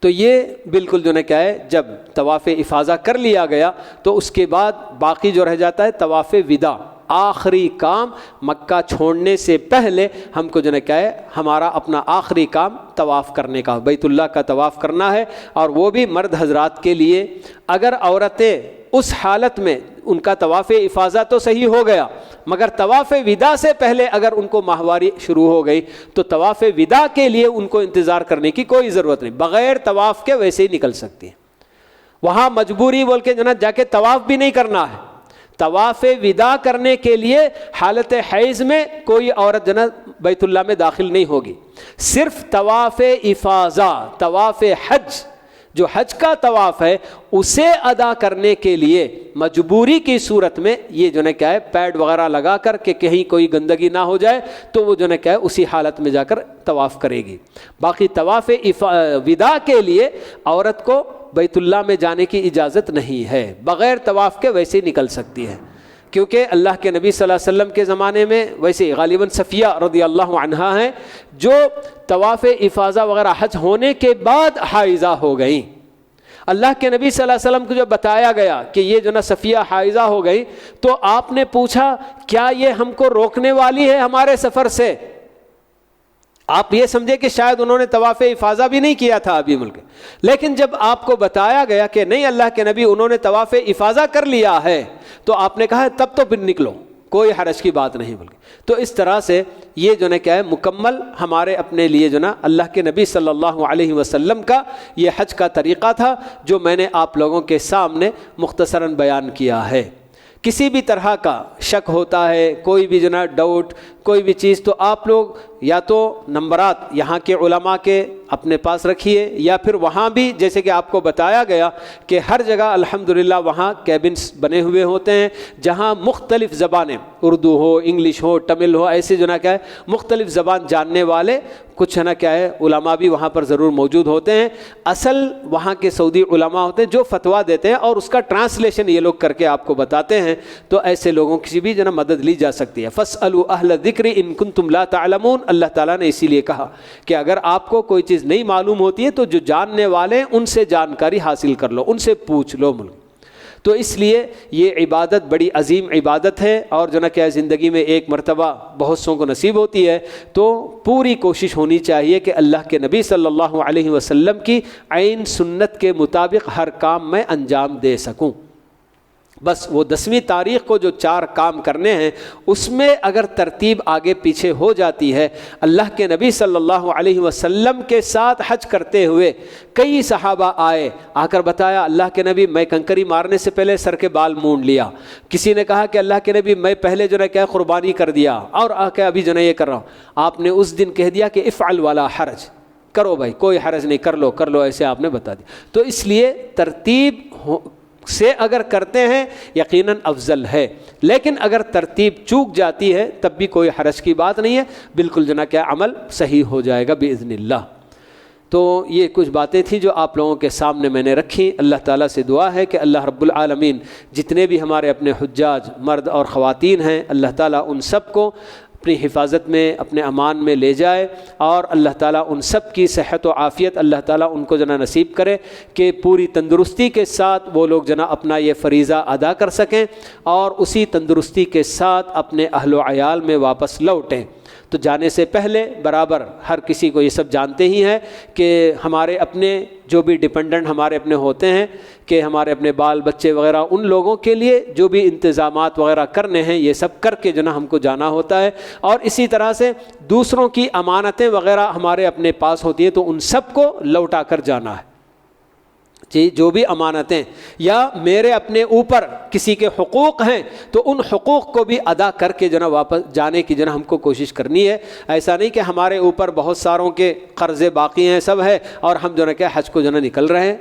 تو یہ بالکل جو نا کیا ہے جب طواف افاضہ کر لیا گیا تو اس کے بعد باقی جو رہ جاتا ہے طواف وداع، آخری کام مکہ چھوڑنے سے پہلے ہم کو جو ہے کیا ہے ہمارا اپنا آخری کام طواف کرنے کا، بیت اللہ کا طواف کرنا ہے، اور وہ بھی مرد حضرات کے لیے۔ اگر عورتیں اس حالت میں ان کا طواف افاضہ تو صحیح ہو گیا مگر طواف وداع سے پہلے اگر ان کو ماہواری شروع ہو گئی تو طواف وداع کے لیے ان کو انتظار کرنے کی کوئی ضرورت نہیں، بغیر طواف کے ویسے ہی نکل سکتی ہیں۔ وہاں مجبوری بول کے جناب جا کے طواف بھی نہیں کرنا ہے، طواف وداع کرنے کے لیے حالت حیض میں کوئی عورت جناب بیت اللہ میں داخل نہیں ہوگی، صرف طواف افاضہ، طواف حج جو حج کا طواف ہے اسے ادا کرنے کے لیے مجبوری کی صورت میں یہ جو ہے کیا ہے پیڈ وغیرہ لگا کر کہ کہیں کوئی گندگی نہ ہو جائے تو وہ جو ہے کیا ہے اسی حالت میں جا کر طواف کرے گی۔ باقی طواف وداع کے لیے عورت کو بیت اللہ میں جانے کی اجازت نہیں ہے، بغیر طواف کے ویسے ہی نکل سکتی ہے، کیونکہ اللہ کے نبی صلی اللہ علیہ وسلم کے زمانے میں ویسے غالباً صفیہ رضی اللہ عنہا ہیں جو طواف افاضہ وغیرہ حج ہونے کے بعد حائضہ ہو گئیں۔ اللہ کے نبی صلی اللہ علیہ وسلم کو جب بتایا گیا کہ یہ جو نا صفیہ حائضہ ہو گئی تو آپ نے پوچھا کیا یہ ہم کو روکنے والی ہے ہمارے سفر سے؟ آپ یہ سمجھے کہ شاید انہوں نے طواف افاضہ بھی نہیں کیا تھا ابھی ملک، لیکن جب آپ کو بتایا گیا کہ نہیں اللہ کے نبی انہوں نے طواف افاضہ کر لیا ہے تو آپ نے کہا تب تو پھر نکلو، کوئی حرج کی بات نہیں بلکہ۔ تو اس طرح سے یہ جو نا کیا ہے مکمل ہمارے اپنے لیے جو نا اللہ کے نبی صلی اللہ علیہ وسلم کا یہ حج کا طریقہ تھا جو میں نے آپ لوگوں کے سامنے مختصراً بیان کیا ہے۔ کسی بھی طرح کا شک ہوتا ہے، کوئی بھی جو نا ڈاؤٹ، کوئی بھی چیز تو آپ لوگ یا تو نمبرات یہاں کے علماء کے اپنے پاس رکھیے، یا پھر وہاں بھی جیسے کہ آپ کو بتایا گیا کہ ہر جگہ الحمدللہ وہاں کیبنس بنے ہوئے ہوتے ہیں جہاں مختلف زبانیں، اردو ہو، انگلش ہو، تمل ہو، ایسے جو نا کیا ہے مختلف زبان جاننے والے کچھ ہے نا کیا ہے علماء بھی وہاں پر ضرور موجود ہوتے ہیں۔ اصل وہاں کے سعودی علماء ہوتے ہیں جو فتویٰ دیتے ہیں اور اس کا ٹرانسلیشن یہ لوگ کر کے آپ کو بتاتے ہیں، تو ایسے لوگوں کی بھی جو نا مدد لی جا سکتی ہے۔ فَاسْأَلُوا أَهْلَ الذِّكْرِ إِن كُنتُمْ لَا تَعْلَمُونَ، اللہ تعالیٰ نے اسی لیے کہا کہ اگر آپ کو کوئی چیز نہیں معلوم ہوتی ہے تو جو جاننے والے ہیں ان سے جانکاری حاصل کر لو، ان سے پوچھ لو۔ تو اس لیے یہ عبادت بڑی عظیم عبادت ہے، اور جو نا کیا زندگی میں ایک مرتبہ بہت سوں کو نصیب ہوتی ہے، تو پوری کوشش ہونی چاہیے کہ اللہ کے نبی صلی اللہ علیہ وسلم کی عین سنت کے مطابق ہر کام میں انجام دے سکوں۔ بس وہ 10ویں تاریخ کو جو 4 کام کرنے ہیں اس میں اگر ترتیب آگے پیچھے ہو جاتی ہے، اللہ کے نبی صلی اللہ علیہ وسلم کے ساتھ حج کرتے ہوئے کئی صحابہ آئے، آ کر بتایا اللہ کے نبی میں کنکری مارنے سے پہلے سر کے بال مونڈ لیا، کسی نے کہا کہ اللہ کے نبی میں پہلے جو ہے کیا قربانی کر دیا، اور آ کے ابھی جو ہے یہ کر رہا ہوں۔ آپ نے اس دن کہہ دیا کہ افعل ولا حرج، کرو بھائی کوئی حرج نہیں، کر لو ایسے آپ نے بتا دیا۔ تو اس لیے ترتیب سے اگر کرتے ہیں یقیناً افضل ہے، لیکن اگر ترتیب چوک جاتی ہے تب بھی کوئی حرج کی بات نہیں ہے، بالکل جنا کیا عمل صحیح ہو جائے گا باذن اللہ۔ تو یہ کچھ باتیں تھیں جو آپ لوگوں کے سامنے میں نے رکھی۔ اللہ تعالیٰ سے دعا ہے کہ اللہ رب العالمین جتنے بھی ہمارے اپنے حجاج مرد اور خواتین ہیں، اللہ تعالیٰ ان سب کو اپنی حفاظت میں، اپنے امان میں لے جائے، اور اللہ تعالیٰ ان سب کی صحت و عافیت اللہ تعالیٰ ان کو جنا نصیب کرے کہ پوری تندرستی کے ساتھ وہ لوگ جنا اپنا یہ فریضہ ادا کر سکیں، اور اسی تندرستی کے ساتھ اپنے اہل و عیال میں واپس لوٹیں۔ تو جانے سے پہلے برابر ہر کسی کو یہ سب جانتے ہی ہیں کہ ہمارے اپنے جو بھی ڈپینڈنٹ ہمارے اپنے ہوتے ہیں، کہ ہمارے اپنے بال بچے وغیرہ، ان لوگوں کے لیے جو بھی انتظامات وغیرہ کرنے ہیں یہ سب کر کے جو نا ہم کو جانا ہوتا ہے، اور اسی طرح سے دوسروں کی امانتیں وغیرہ ہمارے اپنے پاس ہوتی ہیں تو ان سب کو لوٹا کر جانا ہے۔ جی جو بھی امانتیں یا میرے اپنے اوپر کسی کے حقوق ہیں تو ان حقوق کو بھی ادا کر کے جو نا واپس جانے کی جو نا ہم کو کوشش کرنی ہے۔ ایسا نہیں کہ ہمارے اوپر بہت ساروں کے قرضے باقی ہیں سب ہے اور ہم جو نا کہ حج کو جو نا نکل رہے ہیں،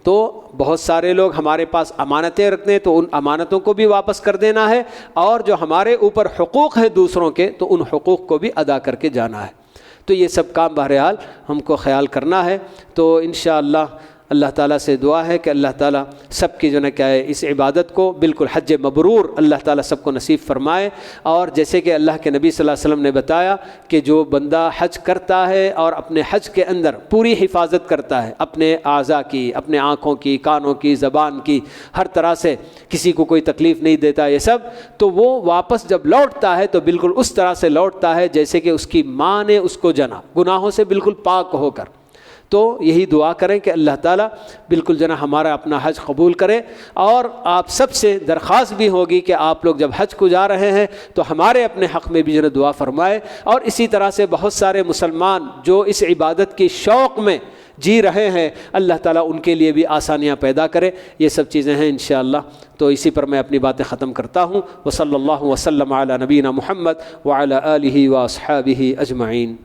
تو بہت سارے لوگ ہمارے پاس امانتیں رکھتے ہیں تو ان امانتوں کو بھی واپس کر دینا ہے، اور جو ہمارے اوپر حقوق ہیں دوسروں کے تو ان حقوق کو بھی ادا کر کے جانا ہے۔ تو یہ سب کام بہرحال ہم کو خیال کرنا ہے۔ تو انشاءاللہ اللہ تعالیٰ سے دعا ہے کہ اللہ تعالیٰ سب کی جو ہے کیا ہے اس عبادت کو بالکل حج مبرور اللہ تعالیٰ سب کو نصیب فرمائے۔ اور جیسے کہ اللہ کے نبی صلی اللہ علیہ وسلم نے بتایا کہ جو بندہ حج کرتا ہے اور اپنے حج کے اندر پوری حفاظت کرتا ہے اپنے اعضاء کی، اپنے آنکھوں کی، کانوں کی، زبان کی، ہر طرح سے کسی کو کوئی تکلیف نہیں دیتا یہ سب، تو وہ واپس جب لوٹتا ہے تو بالکل اس طرح سے لوٹتا ہے جیسے کہ اس کی ماں نے اس کو جنا، گناہوں سے بالکل پاک ہو کر۔ تو یہی دعا کریں کہ اللہ تعالیٰ بالکل جنا ہمارا اپنا حج قبول کرے، اور آپ سب سے درخواست بھی ہوگی کہ آپ لوگ جب حج کو جا رہے ہیں تو ہمارے اپنے حق میں بھی جنا دعا فرمائے، اور اسی طرح سے بہت سارے مسلمان جو اس عبادت کی شوق میں جی رہے ہیں اللہ تعالیٰ ان کے لیے بھی آسانیاں پیدا کرے۔ یہ سب چیزیں ہیں انشاءاللہ۔ تو اسی پر میں اپنی باتیں ختم کرتا ہوں۔ وصلی اللہ وسلم علی نبینا محمد وعلی آلہ واصحابہ اجمعین۔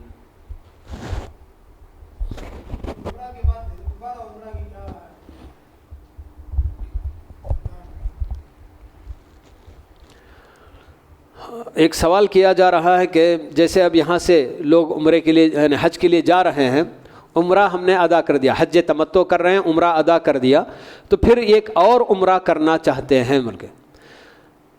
ایک سوال کیا جا رہا ہے کہ جیسے اب یہاں سے لوگ عمرے کے لیے یعنی حج کے لیے جا رہے ہیں، عمرہ ہم نے ادا کر دیا، حج تمتع کر رہے ہیں، عمرہ ادا کر دیا، تو پھر ایک اور عمرہ کرنا چاہتے ہیں بلکہ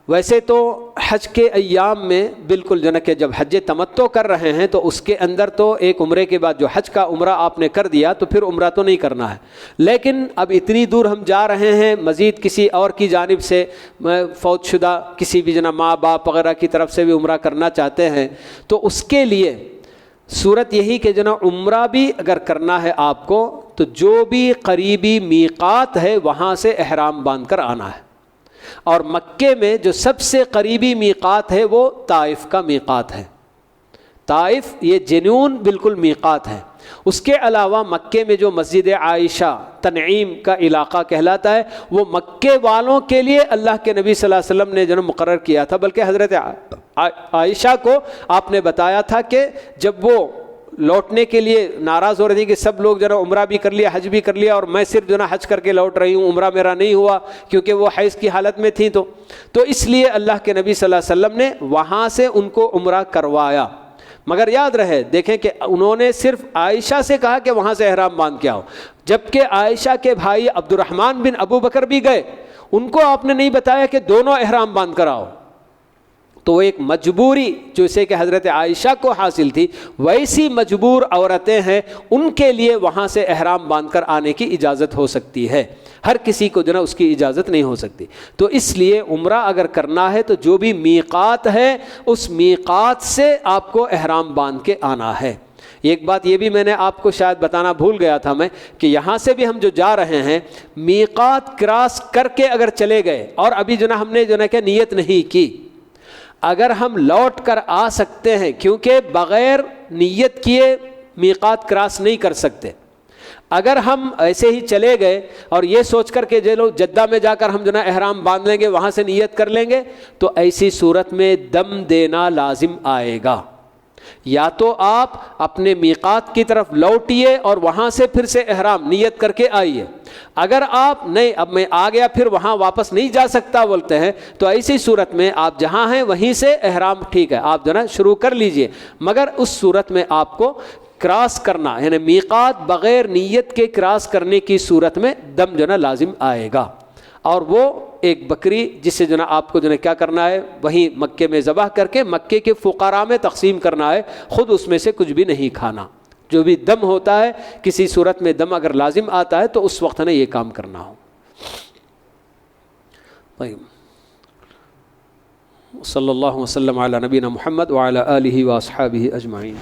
ویسے تو حج کے ایام میں بالکل جو ہے کہ جب حج تمتع کر رہے ہیں تو اس کے اندر تو ایک عمرے کے بعد جو حج کا عمرہ آپ نے کر دیا تو پھر عمرہ تو نہیں کرنا ہے، لیکن اب اتنی دور ہم جا رہے ہیں، مزید کسی اور کی جانب سے فوت شدہ کسی بھی جنا ماں باپ وغیرہ کی طرف سے بھی عمرہ کرنا چاہتے ہیں، تو اس کے لیے صورت یہی کہ جنا عمرہ بھی اگر کرنا ہے آپ کو تو جو بھی قریبی میقات ہے وہاں سے احرام باندھ کر آنا ہے، اور مکے میں جو سب سے قریبی میقات ہے وہ طائف کا میقات ہے۔ طائف یہ جنون بالکل میقات ہے۔ اس کے علاوہ مکے میں جو مسجد عائشہ تنعیم کا علاقہ کہلاتا ہے وہ مکے والوں کے لیے اللہ کے نبی صلی اللہ علیہ وسلم نے جو مقرر کیا تھا، بلکہ حضرت عائشہ کو آپ نے بتایا تھا کہ جب وہ لوٹنے کے لیے ناراض ہو رہی تھی کہ سب لوگ جو ہے عمرہ بھی کر لیا حج بھی کر لیا اور میں صرف جو ہے حج کر کے لوٹ رہی ہوں, عمرہ میرا نہیں ہوا کیونکہ وہ حیض کی حالت میں تھیں, تو اس لیے اللہ کے نبی صلی اللہ علیہ وسلم نے وہاں سے ان کو عمرہ کروایا. مگر یاد رہے دیکھیں کہ انہوں نے صرف عائشہ سے کہا کہ وہاں سے احرام باندھ کے آؤ, جبکہ عائشہ کے بھائی عبد الرحمن بن ابو بکر بھی گئے, ان کو آپ نے نہیں بتایا کہ دونوں احرام باندھ کر آؤ. تو وہ ایک مجبوری جیسے کہ حضرت عائشہ کو حاصل تھی, ویسی مجبور عورتیں ہیں, ان کے لیے وہاں سے احرام باندھ کر آنے کی اجازت ہو سکتی ہے, ہر کسی کو جو نا اس کی اجازت نہیں ہو سکتی. تو اس لیے عمرہ اگر کرنا ہے تو جو بھی میقات ہے اس میقات سے آپ کو احرام باندھ کے آنا ہے. ایک بات یہ بھی میں نے آپ کو شاید بتانا بھول گیا تھا میں, کہ یہاں سے بھی ہم جو جا رہے ہیں میقات کراس کر کے اگر چلے گئے اور ابھی جو نا ہم نے جو نا کہ نیت نہیں کی, اگر ہم لوٹ کر آ سکتے ہیں, کیونکہ بغیر نیت کیے میقات کراس نہیں کر سکتے. اگر ہم ایسے ہی چلے گئے اور یہ سوچ کر کہ چلو جدہ میں جا کر ہم جو نا احرام باندھ لیں گے, وہاں سے نیت کر لیں گے, تو ایسی صورت میں دم دینا لازم آئے گا. یا تو آپ اپنے میقات کی طرف لوٹیے اور وہاں سے پھر سے احرام نیت کر کے آئیے. اگر آپ نہیں اب میں آ گیا پھر وہاں واپس نہیں جا سکتا بولتے ہیں, تو ایسی صورت میں آپ جہاں ہیں وہیں سے احرام ٹھیک ہے آپ جو نا شروع کر لیجئے, مگر اس صورت میں آپ کو کراس کرنا یعنی میقات بغیر نیت کے کراس کرنے کی صورت میں دم جو نا لازم آئے گا. اور وہ ایک بکری جسے جو نا آپ کو جو نا کیا کرنا ہے وہیں مکے میں ذبح کر کے مکے کے فقراء میں تقسیم کرنا ہے, خود اس میں سے کچھ بھی نہیں کھانا. جو بھی دم ہوتا ہے کسی صورت میں دم اگر لازم آتا ہے تو اس وقت نے یہ کام کرنا ہو. صلی اللہ وسلم علی نبینا محمد وعلی آلہ واصحابہ اجمعین.